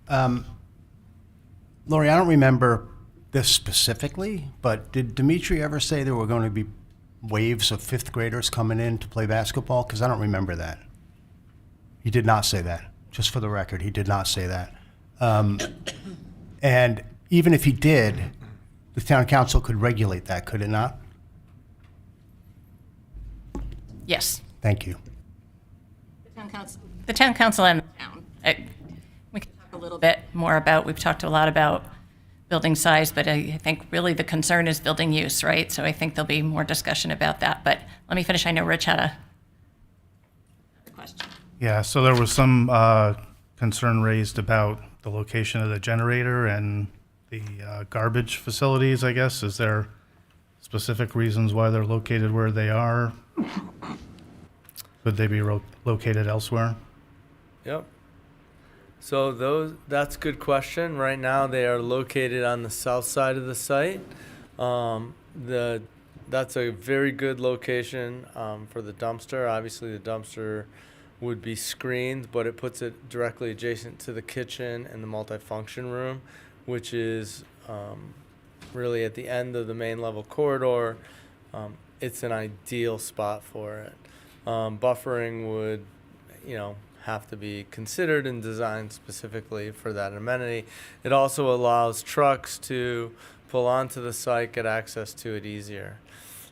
Lori, I don't remember this specifically, but did Dimitri ever say there were going to be waves of fifth graders coming in to play basketball? Because I don't remember that. He did not say that. Just for the record, he did not say that. And even if he did, the town council could regulate that, could it not? Yes. Thank you. The town council and the town. We can talk a little bit more about, we've talked a lot about building size, but I think really the concern is building use, right? So I think there'll be more discussion about that. But let me finish. I know Rich had a question. Yeah, so there was some concern raised about the location of the generator and the garbage facilities, I guess. Is there specific reasons why they're located where they are? Could they be located elsewhere? Yep. So that's a good question. Right now, they are located on the south side of the site. That's a very good location for the dumpster. Obviously, the dumpster would be screened, but it puts it directly adjacent to the kitchen and the multifunction room, which is really at the end of the main level corridor. It's an ideal spot for it. Buffering would, have to be considered and designed specifically for that amenity. It also allows trucks to pull onto the site, get access to it easier.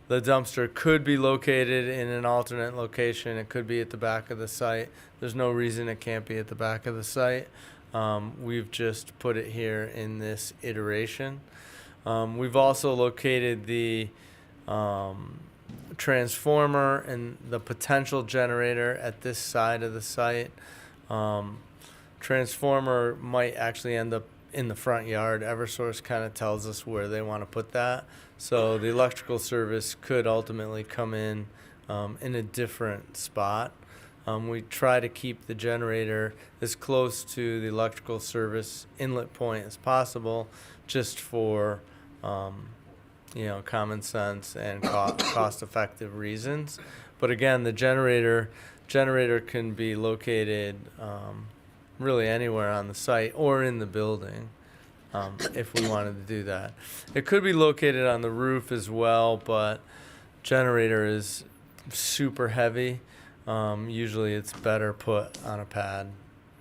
The dumpster could be located in an alternate location. It could be at the back of the site. There's no reason it can't be at the back of the site. We've just put it here in this iteration. We've also located the transformer and the potential generator at this side of the site. Transformer might actually end up in the front yard. Eversource kind of tells us where they want to put that. So the electrical service could ultimately come in a different spot. We try to keep the generator as close to the electrical service inlet point as possible, just for common sense and cost-effective reasons. But again, the generator can be located really anywhere on the site or in the building if we wanted to do that. It could be located on the roof as well, but generator is super heavy. Usually it's better put on a pad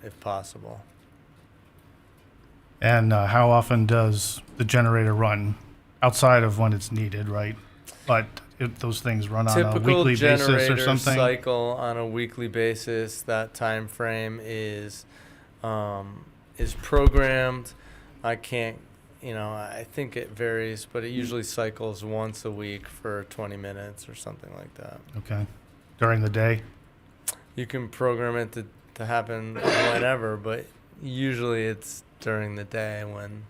if possible. And how often does the generator run? Outside of when it's needed, right? But those things run on a weekly basis or Typical something? generator cycle on a weekly basis. That time frame is programmed. I can't, I think it varies, but it usually cycles once a week for 20 minutes or something like that. Okay. During the day? You can program it to happen whenever, but usually it's during the day when,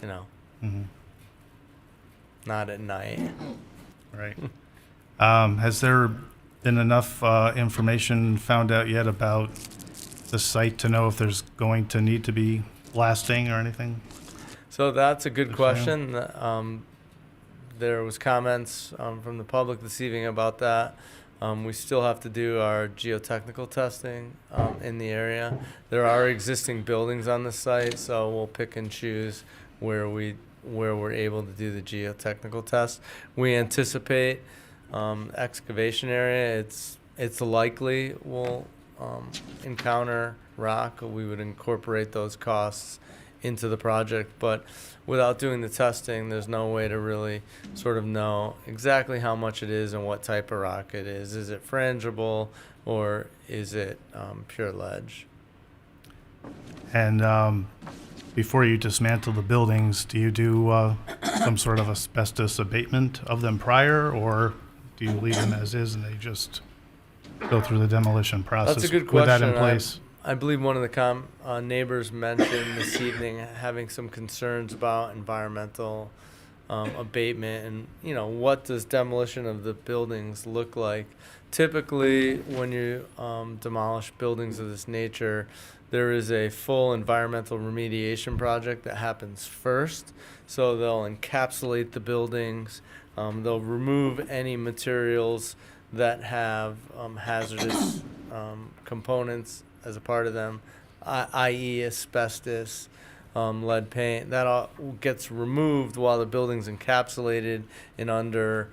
Mm-hmm. not at night. Right. Has there been enough information found out yet about the site to know if there's going to need to be blasting or anything? So that's a good question. There was comments from the public this evening about that. We still have to do our geotechnical testing in the area. There are existing buildings on the site, so we'll pick and choose where we're able to do the geotechnical test. We anticipate excavation area. It's likely we'll encounter rock. We would incorporate those costs into the project, but without doing the testing, there's no way to really sort of know exactly how much it is and what type of rock it is. Is it frangible or is it pure ledge? And before you dismantle the buildings, do you do some sort of asbestos abatement of them prior, or do you leave them as is and they just go through the demolition process? That's a good with question. that in place? I believe one of the neighbors mentioned this evening having some concerns about environmental abatement and, what does demolition of the buildings look like? Typically, when you demolish buildings of this nature, there is a full environmental remediation project that happens first. So they'll encapsulate the buildings, they'll remove any materials that have hazardous components as a part of them, i.e. asbestos, lead paint. That all gets removed while the building's encapsulated and under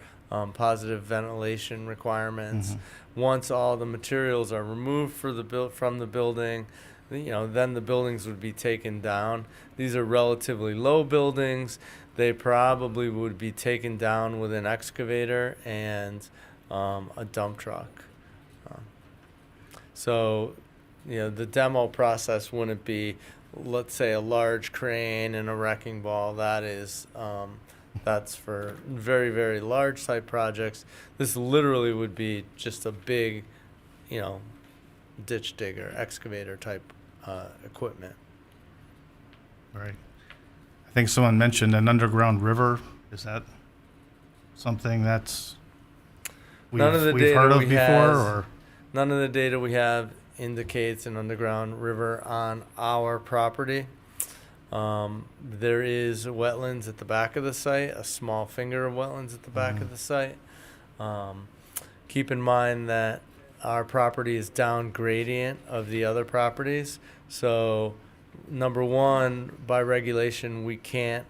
positive ventilation requirements. Once all the materials are removed from the building, then the buildings would be taken down. These are relatively low buildings. They probably would be taken down with an excavator and a dump truck. So, the demo process wouldn't be, let's say, a large crane and a wrecking ball. That is, that's for very, very large site projects. This literally would be just a big, ditch digger, excavator type equipment. Right. I think someone mentioned an underground river. Is that something that's we've heard of before? Or None of the data we have indicates an underground river on our property. There is wetlands at the back of the site, a small finger of wetlands at the back of the site. Keep in mind that our property is down gradient of the other properties. So, number one, by regulation, we can't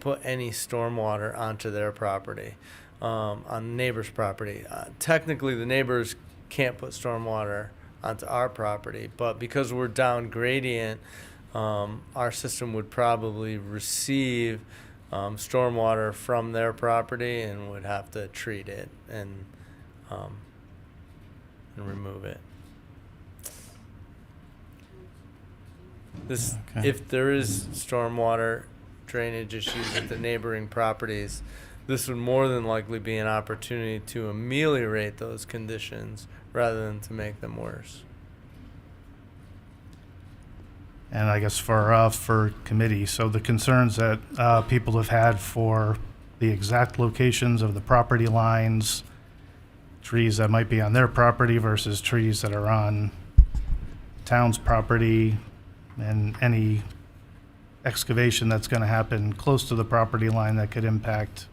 put any stormwater onto their property, on neighbor's property. Technically, the neighbors can't put stormwater onto our property, but because we're down gradient, our system would probably receive stormwater from their property and would have to treat it and remove it. If there is stormwater drainage issues at the neighboring properties, this would more than likely be an opportunity to ameliorate those conditions rather than to make them worse. And I guess for committee, so the concerns that people have had for the exact locations of the property lines, trees that might be on their property versus trees that are on town's property, and any excavation that's going to happen close to the property line that could impact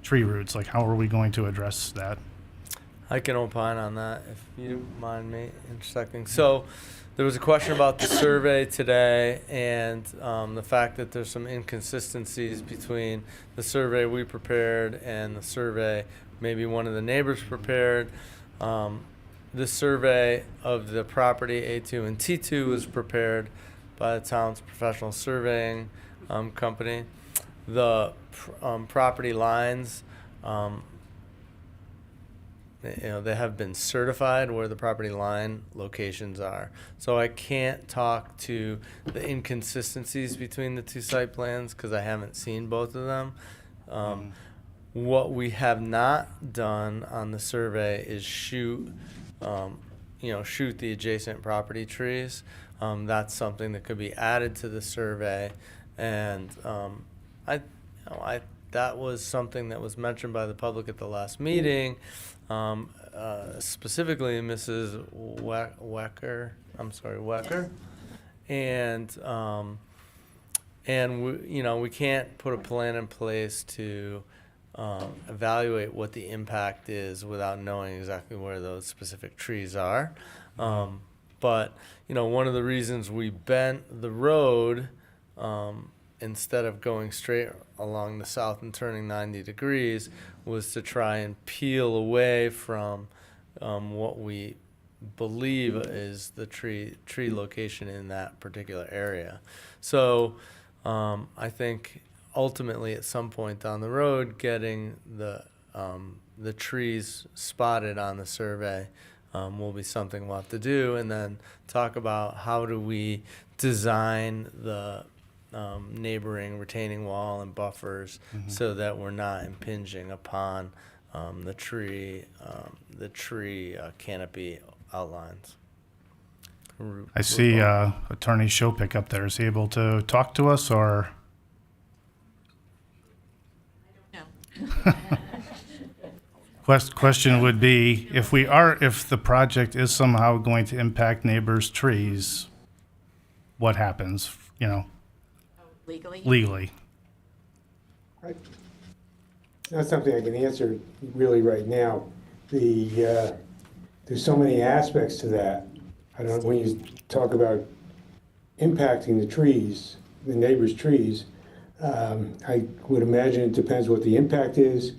tree roots? Like, how are we going to address that? I can opine on that if you mind me intersecting. So there was a question about the survey today and the fact that there's some inconsistencies between the survey we prepared and the survey maybe one of the neighbors prepared. The survey of the property A2 and T2 was prepared by the town's professional surveying company. The property lines, they have been certified where the property line locations are. So I can't talk to the inconsistencies between the two site plans because I haven't seen both of them. What we have not done on the survey is shoot the adjacent property trees. That's something that could be added to the survey, and that was something that was mentioned by the public at the last meeting, specifically Mrs. Wecker, and we can't put a plan in place to evaluate what the impact is without knowing exactly where those specific trees are. But one of the reasons we bent the road instead of going straight along the south and turning 90 degrees was to try and peel away from what we believe is the tree location in that particular area. So I think ultimately at some point down the road, getting the trees spotted on the survey will be something we'll have to do, and then talk about how do we design the neighboring retaining wall and buffers so that we're not impinging upon the tree canopy outlines. I see Attorney Shopik up there. Is he able to talk to us, or? Question would be, if the project is somehow going to impact neighbors' trees, what happens, legally? Not something I can answer really right now. There's so many aspects to that. I don't know, when you talk about impacting the trees, the neighbors' trees, I would imagine it depends what the impact is,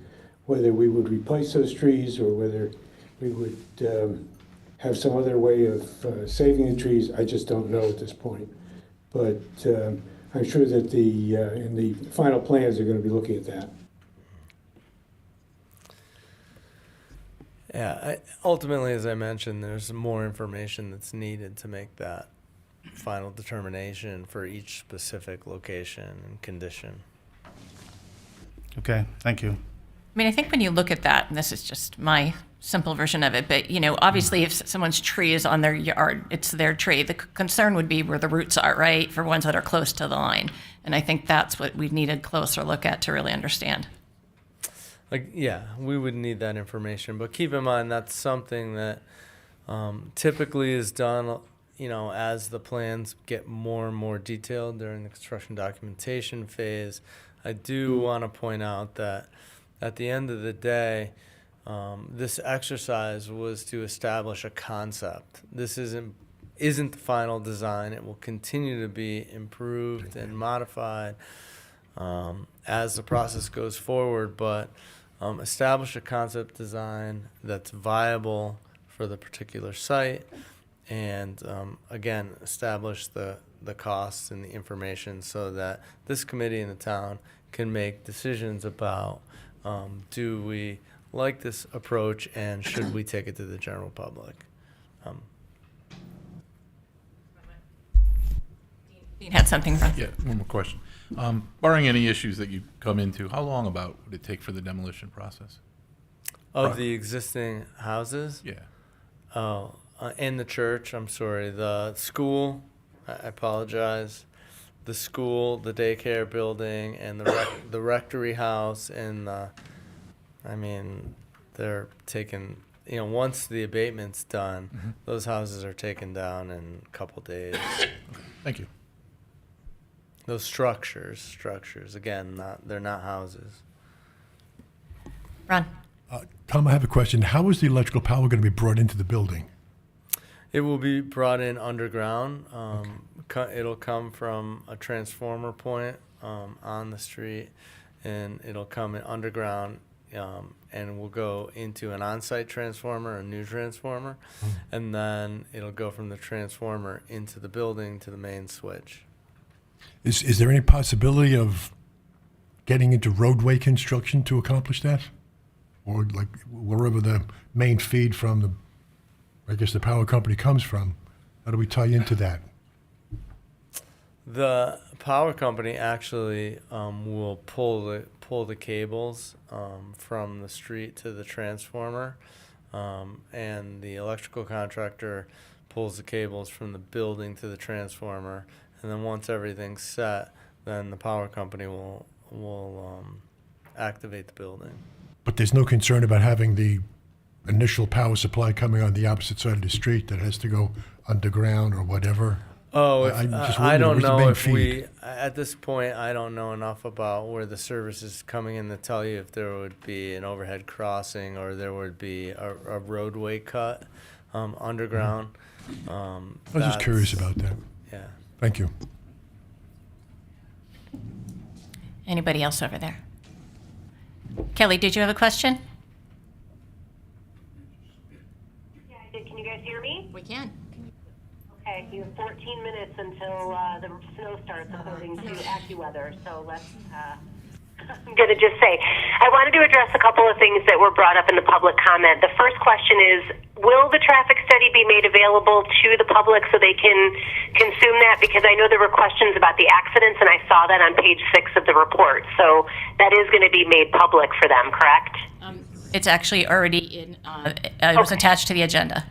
whether we would replace those trees or whether we would have some other way of saving the trees. I just don't know at this point. But I'm sure that in the final plans, they're going to be looking at that. Yeah, ultimately, as I mentioned, there's more information that's needed to make that final determination for each specific location and condition. Okay, thank you. I mean, I think when you look at that, and this is just my simple version of it, but obviously if someone's tree is on their yard, it's their tree. The concern would be where the roots are, right? For ones that are close to the line. And I think that's what we need a closer look at to really understand. We would need that information, but keep in mind that's something that typically is done, as the plans get more and more detailed during the construction documentation phase. I do want to point out that at the end of the day, this exercise was to establish a concept. This isn't the final design. It will continue to be improved and modified as the process goes forward, but establish a concept design that's viable for the particular site, and again, establish the costs and the information so that this committee in the town can make decisions about do we like this approach and should we take it to the general public. Dean had something from. Yeah, one more question. Barring any issues that you come into, how long about would it take for the demolition process? Of the existing houses? Yeah. Oh, in the church, I'm sorry, the school, I apologize. The school, the daycare building, and the rectory house, and they're taken, once the abatement's done, those houses are taken down in a couple days. Thank you. Those structures, again, they're not houses. Ron? Tom, I have a question. How is the electrical power going to be brought into the building? It will be brought in underground. It'll come from a transformer point on the street, and it'll come in underground, and will go into an on-site transformer, a new transformer, and then it'll go from the transformer into the building to the main switch. Is there any possibility of getting into roadway construction to accomplish that? Or like wherever the main feed from the power company comes from, how do we tie into that? The power company actually will pull the cables from the street to the transformer, and the electrical contractor pulls the cables from the building to the transformer, and then once everything's set, then the power company will activate the building. But there's no concern about having the initial power supply coming on the opposite side of the street that has to go underground or whatever? Oh, I don't know if feed? at this point, I don't know enough about where the service is coming in to tell you if there would be an overhead crossing or there would be a roadway cut underground. I was just curious about that. Yeah. Thank you. Anybody else over there? Kelly, did you have a question? Yeah, I did. Can you guys hear me? We can. Okay, you have 14 minutes until the snow starts according to AccuWeather, so let's, I'm going to just say, I wanted to address a couple of things that were brought up in the public comment. The first question is, will the traffic study be made available to the public so they can consume that? Because I know there were questions about the accidents, and I saw that on page 6 of the report. So that is going to be made public for them, correct? It's actually already in, it was attached to the agenda.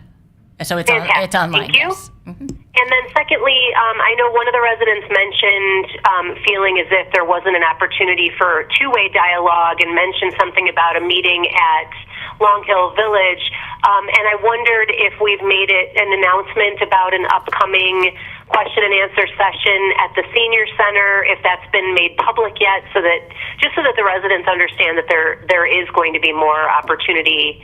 So it's Fantastic. it's online. Thank you. Yes. And then secondly, I know one of the residents mentioned feeling as if there wasn't an opportunity for two-way dialogue and mentioned something about a meeting at Long Hill Village. And I wondered if we've made it an announcement about an upcoming question and answer session at the senior center, if that's been made public yet, so that the residents understand that there is going to be more opportunity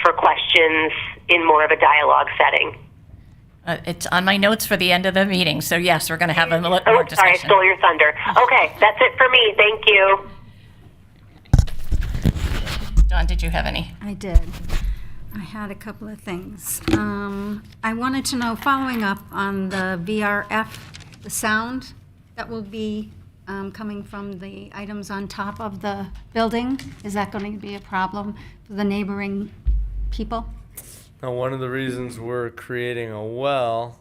for questions in more of a dialogue setting. It's on my notes for the end of the meeting. So yes, we're going to have a little more discussion. Sorry, I stole your thunder. Okay, that's it for me. Thank you. Dawn, did you have any? I did. I had a couple of things. I wanted to know, following up on the VRF, the sound that will be coming from the items on top of the building, is that going to be a problem for the neighboring people? Now, one of the reasons we're creating a well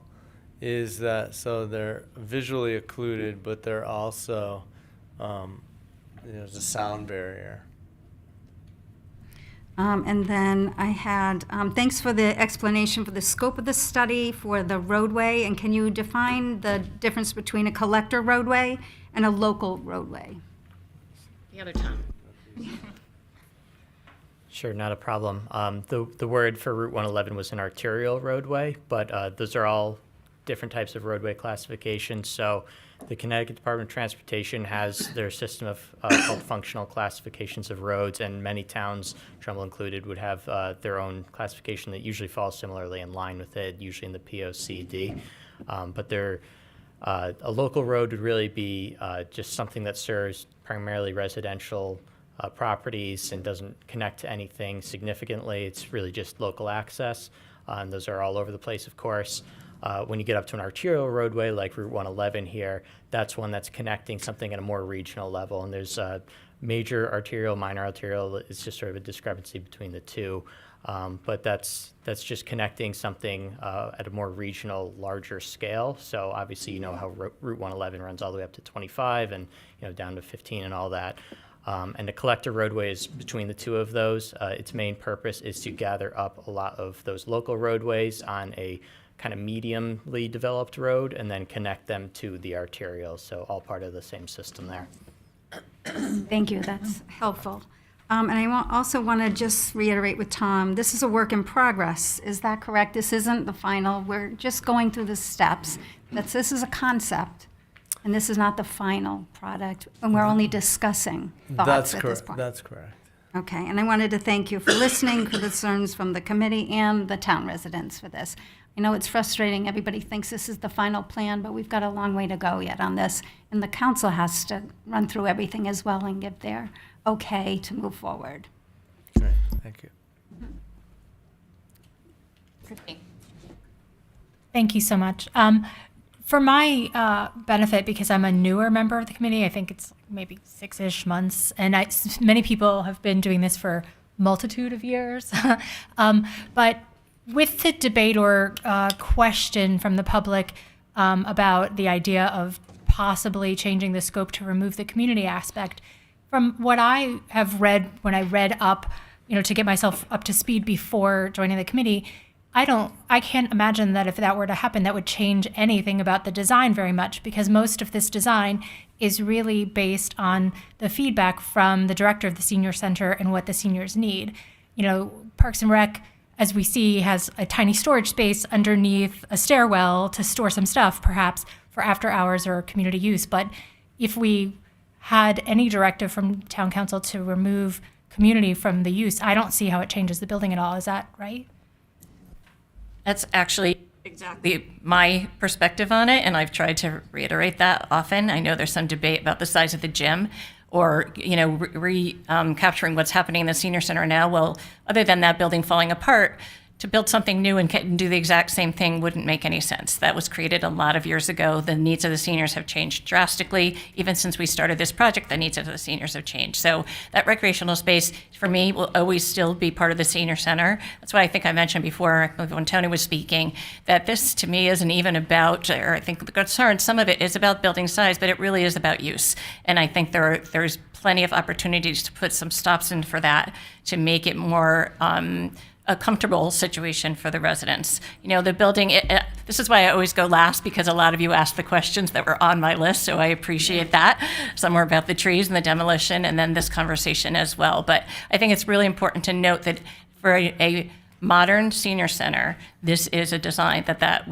is that so they're visually occluded, but they're also there's a sound barrier. And then I had, thanks for the explanation for the scope of the study for the roadway, and can you define the difference between a collector roadway and a local roadway? The other Tom. Sure, not a problem. The word for Route 111 was an arterial roadway, but those are all different types of roadway classifications. So the Connecticut Department of Transportation has their system of called functional classifications of roads, and many towns, Trumbull included, would have their own classification that usually falls similarly in line with it, usually in the POCD. But a local road would really be just something that serves primarily residential properties and doesn't connect to anything significantly. It's really just local access, and those are all over the place, of course. When you get up to an arterial roadway like Route 111 here, that's one that's connecting something at a more regional level, and there's major arterial, minor arterial. It's just sort of a discrepancy between the two, but that's just connecting something at a more regional, larger scale. So obviously, you know how Route 111 runs all the way up to 25 and down to 15 and all that. And the collector roadway is between the two of those. Its main purpose is to gather up a lot of those local roadways on a kind of mediumly developed road and then connect them to the arterials. So all part of the same system there. Thank you, that's helpful. And I also want to just reiterate with Tom, this is a work in progress. Is that correct? This isn't the final. We're just going through the steps. This is a concept. And this is not the final product, and we're only discussing thoughts at this point. That's correct. Okay, and I wanted to thank you for listening to concerns from the committee and the town residents for this. I know it's frustrating, everybody thinks this is the final plan, but we've got a long way to go yet on this, and the council has to run through everything as well and give their okay to move forward. Great, thank you. Thank you so much. For my benefit, because I'm a newer member of the committee, I think it's maybe 6-ish months, and many people have been doing this for multitude of years. But with the debate or question from the public about the idea of possibly changing the scope to remove the community aspect, from what I have read when I read up, to get myself up to speed before joining the committee, I can't imagine that if that were to happen, that would change anything about the design very much, because most of this design is really based on the feedback from the director of the senior center and what the seniors need. Parks and Rec, as we see, has a tiny storage space underneath a stairwell to store some stuff, perhaps for after hours or community use. But if we had any directive from town council to remove community from the use, I don't see how it changes the building at all. Is that right? That's actually exactly my perspective on it, and I've tried to reiterate that often. I know there's some debate about the size of the gym or, capturing what's happening in the senior center now. Well, other than that building falling apart, to build something new and do the exact same thing wouldn't make any sense. That was created a lot of years ago. The needs of the seniors have changed drastically. Even since we started this project, the needs of the seniors have changed. So that recreational space, for me, will always still be part of the senior center. That's why I think I mentioned before when Tony was speaking, that this to me isn't even about, or I think the concern, some of it is about building size, but it really is about use. And I think there's plenty of opportunities to put some stops in for that to make it more a comfortable situation for the residents. The building, this is why I always go last, because a lot of you asked the questions that were on my list, so I appreciate that. Some were about the trees and the demolition, and then this conversation as well. But I think it's really important to note that for a modern senior center, this is a design that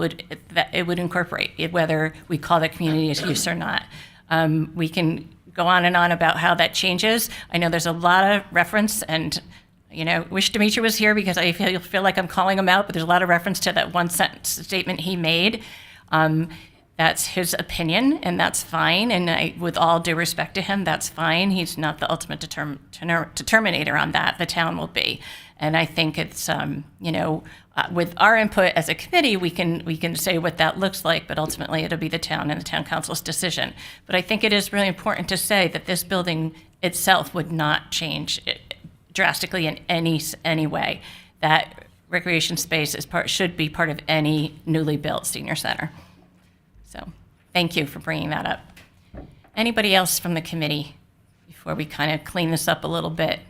it would incorporate, whether we call it community use or not. We can go on and on about how that changes. I know there's a lot of reference, and wish Dimitri was here because I feel like I'm calling him out, but there's a lot of reference to that one sentence statement he made. That's his opinion, and that's fine. And with all due respect to him, that's fine. He's not the ultimate determinator on that. The town will be. And I think it's, with our input as a committee, we can say what that looks like, but ultimately it'll be the town and the town council's decision. But I think it is really important to say that this building itself would not change drastically in any way. That recreation space should be part of any newly built senior center. So thank you for bringing that up. Anybody else from the committee before we kind of clean this up a little bit?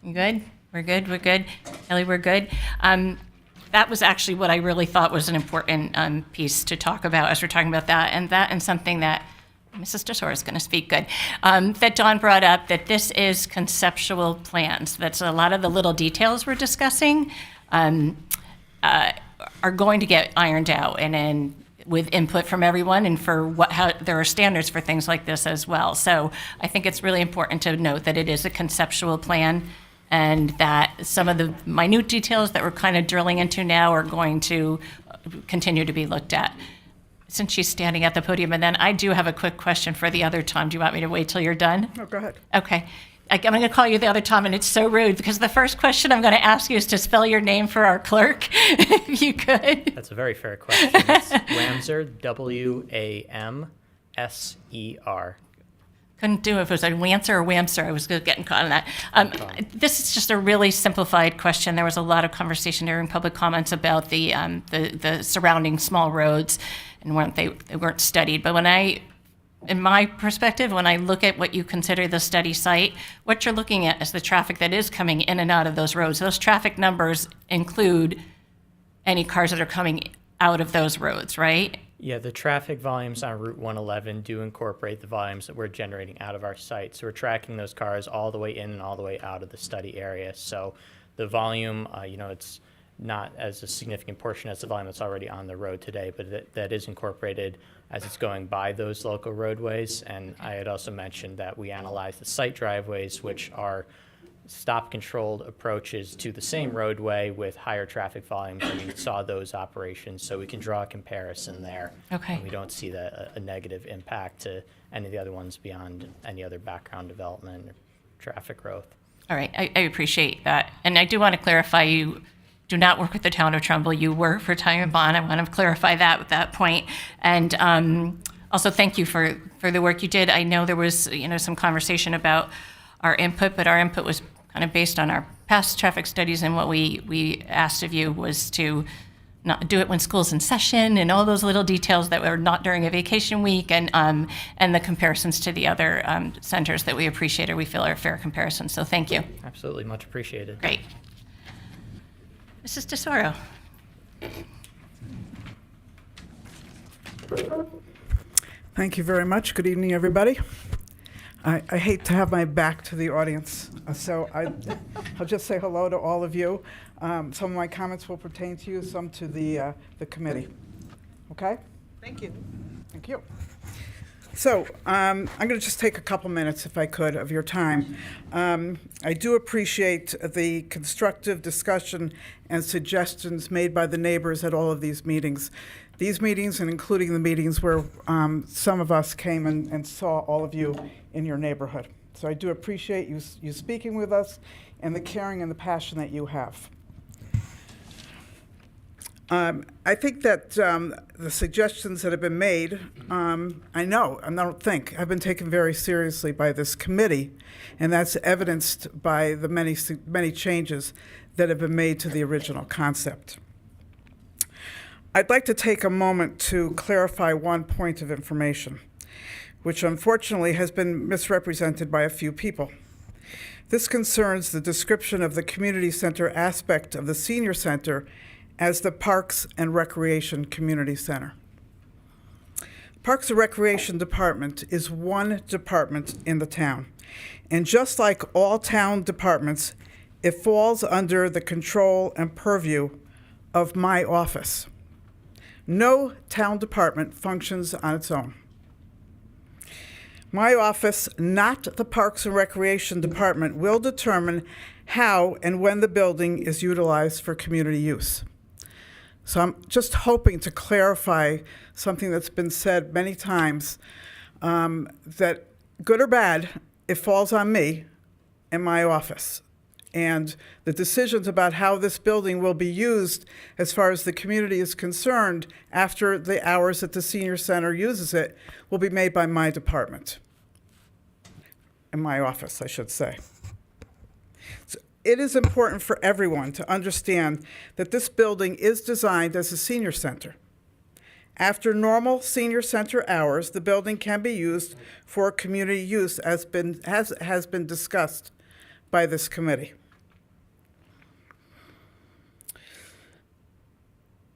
You good? We're good? We're good? Kelly, we're good? That was actually what I really thought was an important piece to talk about as we're talking about that, and something that Mrs. Tesoro is going to speak good, that Dawn brought up, that this is conceptual plans. That's a lot of the little details we're discussing are going to get ironed out, and then with input from everyone, and how there are standards for things like this as well. So I think it's really important to note that it is a conceptual plan, and that some of the minute details that we're kind of drilling into now are going to continue to be looked at. Since she's standing at the podium, and then I do have a quick question for the other Tom. Do you want me to wait till you're done? No, go ahead. Okay. I'm going to call you the other Tom, and it's so rude because the first question I'm going to ask you is to spell your name for our clerk, if you could. That's a very fair question. It's Wamser, W-A-M-S-E-R. Couldn't do it if it was a Wanser or Wamser. I was getting caught on that. This is just a really simplified question. There was a lot of conversation during public comments about the surrounding small roads, and they weren't studied. But in my perspective, when I look at what you consider the study site, what you're looking at is the traffic that is coming in and out of those roads. Those traffic numbers include any cars that are coming out of those roads, right? Yeah, the traffic volumes on Route 111 do incorporate the volumes that we're generating out of our site. So we're tracking those cars all the way in and all the way out of the study area. So the volume, it's not as a significant portion as the volume that's already on the road today, but that is incorporated as it's going by those local roadways. And I had also mentioned that we analyzed the site driveways, which are stop-controlled approaches to the same roadway with higher traffic volumes, and we saw those operations, so we can draw a comparison there. Okay. And we don't see a negative impact to any of the other ones beyond any other background development or traffic growth. All right, I appreciate that. And I do want to clarify, you do not work with the town of Trumbull. You work for Ty and Bond. I want to clarify that with that point. And also thank you for the work you did. I know there was, some conversation about our input, but our input was kind of based on our past traffic studies, and what we asked of you was to not do it when school's in session and all those little details that were not during a vacation week, and the comparisons to the other centers that we appreciate or we feel are fair comparisons. So thank you. Absolutely, much appreciated. Great. Mrs. Tesoro. Thank you very much. Good evening, everybody. I hate to have my back to the audience, so I'll just say hello to all of you. Some of my comments will pertain to you, some to the committee. Okay? Thank you. Thank you. So I'm going to just take a couple minutes, if I could, of your time. I do appreciate the constructive discussion and suggestions made by the neighbors at all of these meetings. These meetings, and including the meetings where some of us came and saw all of you in your neighborhood. So I do appreciate you speaking with us and the caring and the passion that you have. I think that the suggestions that have been made, I don't think, have been taken very seriously by this committee, and that's evidenced by the many changes that have been made to the original concept. I'd like to take a moment to clarify one point of information, which unfortunately has been misrepresented by a few people. This concerns the description of the community center aspect of the senior center as the Parks and Recreation Community Center. Parks and Recreation Department is one department in the town, and just like all town departments, it falls under the control and purview of my office. No town department functions on its own. My office, not the Parks and Recreation Department, will determine how and when the building is utilized for community use. So I'm just hoping to clarify something that's been said many times, that good or bad, it falls on me and my office. And the decisions about how this building will be used as far as the community is concerned after the hours that the senior center uses it will be made by my department. In my office, I should say. So it is important for everyone to understand that this building is designed as a senior center. After normal senior center hours, the building can be used for community use as has been discussed by this committee.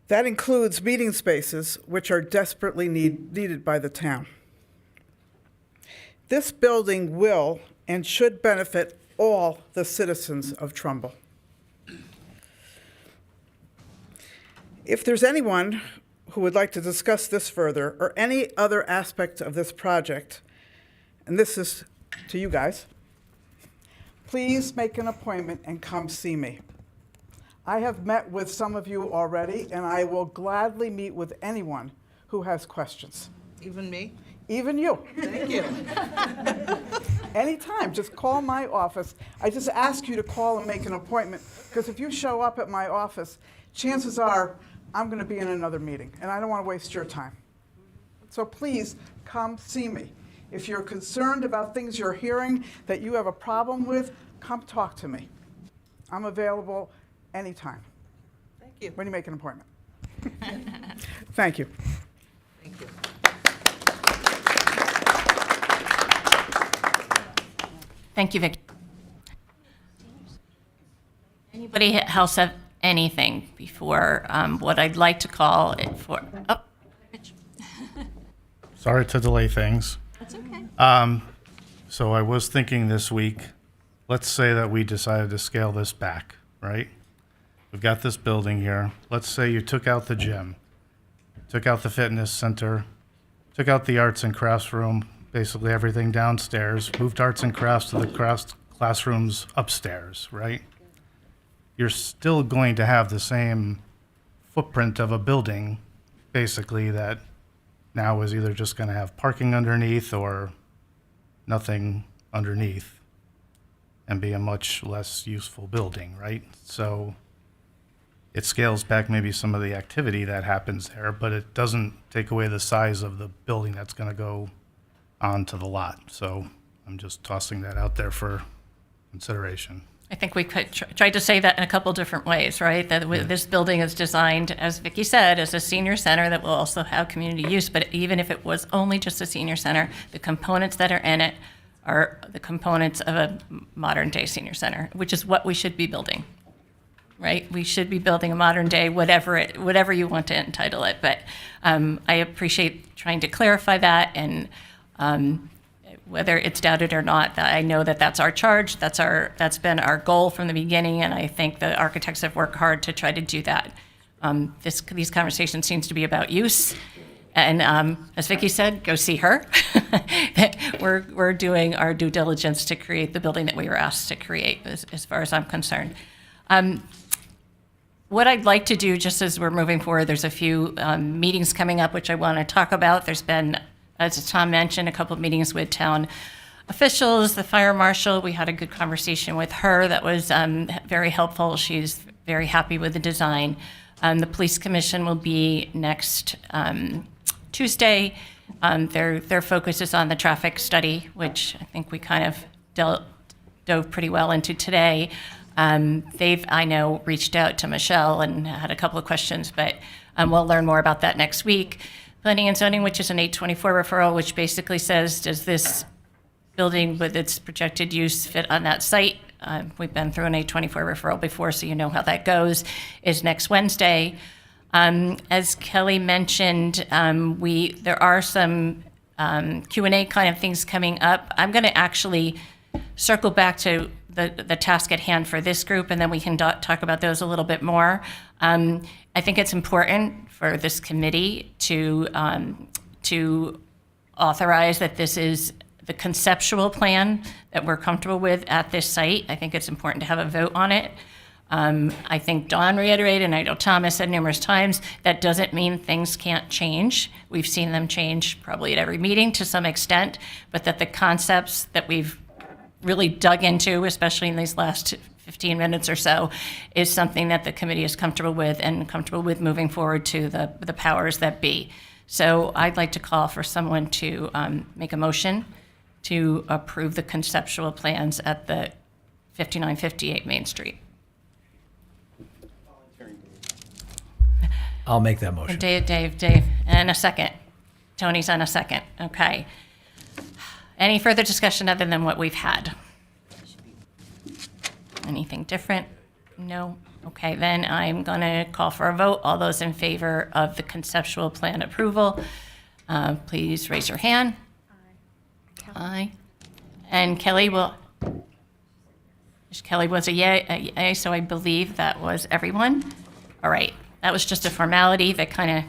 That includes meeting spaces, which are desperately needed by the town. This building will and should benefit all the citizens of Trumbull. If there's anyone who would like to discuss this further or any other aspect of this project, and this is to you guys, please make an appointment and come see me. I have met with some of you already, and I will gladly meet with anyone who has questions. Even me? Even you. Thank you. Anytime, just call my office. I just ask you to call and make an appointment, because if you show up at my office, chances are I'm going to be in another meeting, and I don't want to waste your time. So please come see me. If you're concerned about things you're hearing that you have a problem with, come talk to me. I'm available anytime. Thank you. When you make an appointment. Thank you. Thank you. Thank you, Vicki. Anybody else have anything before what I'd like to call it for? Oh, Rich. Sorry to delay things. That's okay. So I was thinking this week, let's say that we decided to scale this back, right? we've got this building here. Let's say you took out the gym, took out the fitness center, took out the arts and crafts room, basically everything downstairs, moved arts and crafts to the classrooms upstairs, right? You're still going to have the same footprint of a building, basically, that now is either just going to have parking underneath or nothing underneath and be a much less useful building, right? So it scales back maybe some of the activity that happens there, but it doesn't take away the size of the building that's going to go onto the lot. So I'm just tossing that out there for consideration. I think we could try to say that in a couple different ways, right? That this building is designed, as Vicki said, as a senior center that will also have community use. But even if it was only just a senior center, the components that are in it are the components of a modern day senior center, which is what we should be building, right? We should be building a modern day, whatever you want to entitle it. But I appreciate trying to clarify that, and whether it's doubted or not, that I know that that's our charge. That's been our goal from the beginning, and I think the architects have worked hard to try to do that. These conversations seems to be about use, and as Vicki said, go see her. We're doing our due diligence to create the building that we were asked to create, as far as I'm concerned. What I'd like to do, just as we're moving forward, there's a few meetings coming up which I want to talk about. There's been, as Tom mentioned, a couple of meetings with town officials, the fire marshal. We had a good conversation with her that was very helpful. She's very happy with the design. The police commission will be next Tuesday. Their focus is on the traffic study, which I think we kind of dove pretty well into today. They've, I know, reached out to Michelle and had a couple of questions, but we'll learn more about that next week. Planning and zoning, which is an 824 referral, which basically says, does this building with its projected use fit on that site? We've been through an 824 referral before, so you know how that goes, is next Wednesday. As Kelly mentioned, there are some Q&A kind of things coming up. I'm going to actually circle back to the task at hand for this group, and then we can talk about those a little bit more. I think it's important for this committee to authorize that this is the conceptual plan that we're comfortable with at this site. I think it's important to have a vote on it. I think Dawn reiterated, and I know Tom has said numerous times, that doesn't mean things can't change. We've seen them change probably at every meeting to some extent, but that the concepts that we've really dug into, especially in these last 15 minutes or so, is something that the committee is comfortable with and comfortable with moving forward to the powers that be. So I'd like to call for someone to make a motion to approve the conceptual plans at the 5958 Main Street. I'll make that motion. Dave, and a second. Tony's on a second. Okay. Any further discussion other than what we've had? Anything different? No? Okay, then I'm going to call for a vote. All those in favor of the conceptual plan approval, please raise your hand. Aye. And Kelly was a yay, so I believe that was everyone. All right, that was just a formality that kind of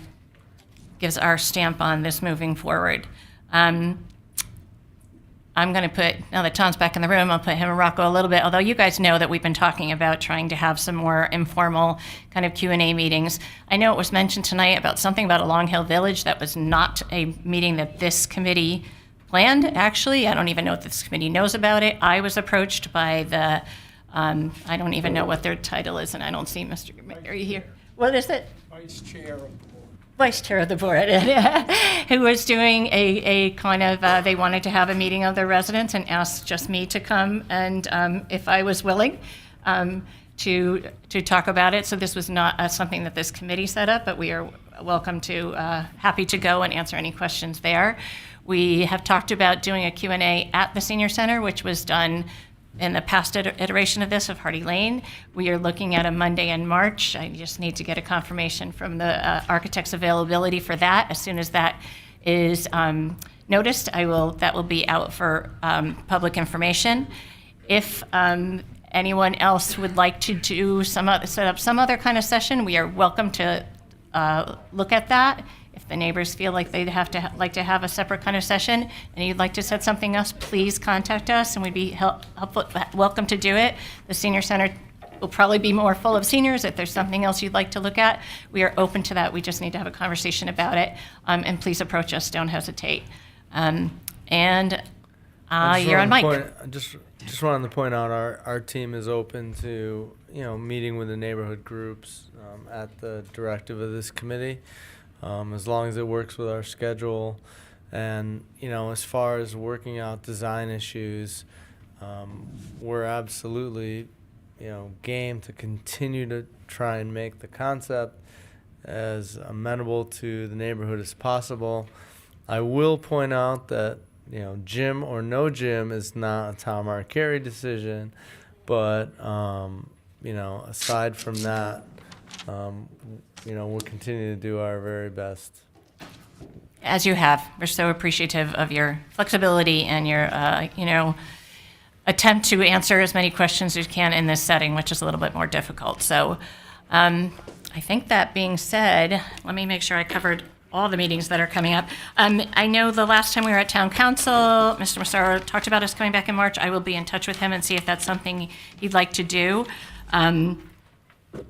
gives our stamp on this moving forward. I'm going to put, now that Tom's back in the room, I'll put him and Rocco a little bit, although you guys know that we've been talking about trying to have some more informal kind of Q&A meetings. I know it was mentioned tonight about something about a Long Hill Village. That was not a meeting that this committee planned, actually. I don't even know if this committee knows about it. I was approached by the, I don't even know what their title is, and I don't see Mr. Are you here? What is it? Vice Chair of the Board. Vice Chair of the Board, who was doing a kind of, they wanted to have a meeting of their residents and asked just me to come and if I was willing to talk about it. So this was not something that this committee set up, but we are welcome to, happy to go and answer any questions there. We have talked about doing a Q&A at the Senior Center, which was done in the past iteration of this, of Hardy Lane. We are looking at a Monday in March. I just need to get a confirmation from the architect's availability for that. As soon as that is noticed, that will be out for public information. If anyone else would like to do set up some other kind of session, we are welcome to look at that. If the neighbors feel like they'd like to have a separate kind of session and you'd like to set something else, please contact us and we'd be welcome to do it. The senior center will probably be more full of seniors. If there's something else you'd like to look at, we are open to that. We just need to have a conversation about it. And please approach us, don't hesitate. You're on mic. Just wanted to point out our team is open to meeting with the neighborhood groups at the directive of this committee, as long as it works with our schedule. And as far as working out design issues, we're absolutely game to continue to try and make the concept as amenable to the neighborhood as possible. I will point out that gym or no gym is not a Tom Arcari decision, but aside from that, we'll continue to do our very best. As you have, we're so appreciative of your flexibility and your attempt to answer as many questions as you can in this setting, which is a little bit more difficult. So I think that being said, let me make sure I covered all the meetings that are coming up. I know the last time we were at Town Council, Mr. Massaro talked about us coming back in March. I will be in touch with him and see if that's something he'd like to do.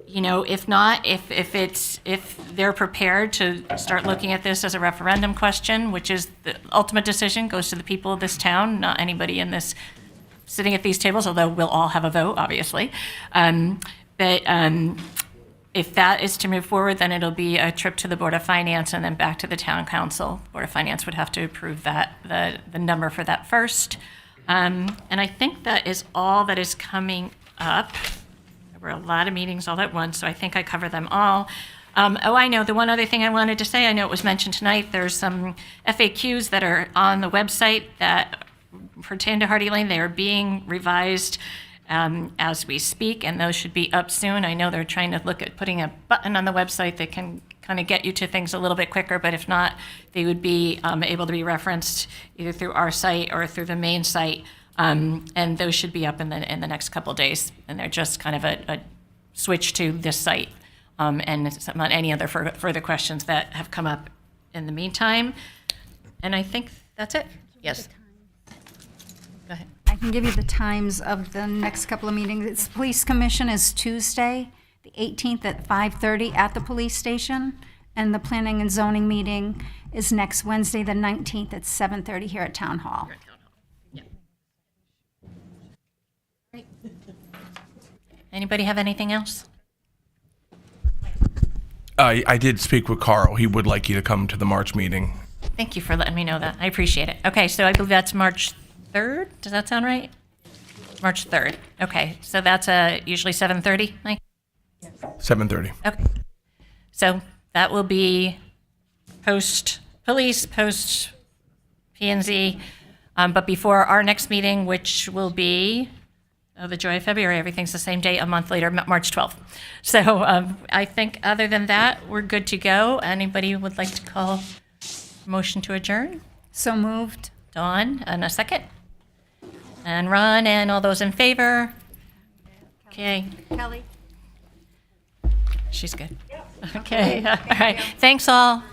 If not, if they're prepared to start looking at this as a referendum question, which is the ultimate decision, goes to the people of this town, not anybody in this sitting at these tables, although we'll all have a vote, obviously. If that is to move forward, then it'll be a trip to the Board of Finance and then back to the Town Council. Board of Finance would have to approve that, the number for that first. And I think that is all that is coming up. There were a lot of meetings all at once, so I think I covered them all. I know, the one other thing I wanted to say, I know it was mentioned tonight, there's some FAQs that are on the website that pertain to Hardy Lane. They are being revised as we speak, and those should be up soon. I know they're trying to look at putting a button on the website that can kind of get you to things a little bit quicker, but if not, they would be able to be referenced either through our site or through the main site, and those should be up in the next couple of days, and they're just kind of a switch to this site, and on any other further questions that have come up in the meantime. And I think that's it. Yes. Go ahead. I can give you the times of the next couple of meetings. The Police Commission is Tuesday, the 18th at 5:30 at the police station, and the Planning and Zoning meeting is next Wednesday, the 19th at 7:30 here at Town Hall. Anybody have anything else? I did speak with Carl. He would like you to come to the March meeting. Thank you for letting me know that. I appreciate it. Okay, so I believe that's March 3rd. Does that sound right? March 3rd. Okay, so that's usually 7:30, Mike? 7:30. Okay. So that will be post-police, post-P&Z, but before our next meeting, which will be, the joy of February, everything's the same day, a month later, March 12th. So I think other than that, we're good to go. Anybody would like to call motion to adjourn? So moved. Dawn, and a second. And Ron, and all those in favor? Okay. Kelly? She's good. Okay, all right. Thanks all.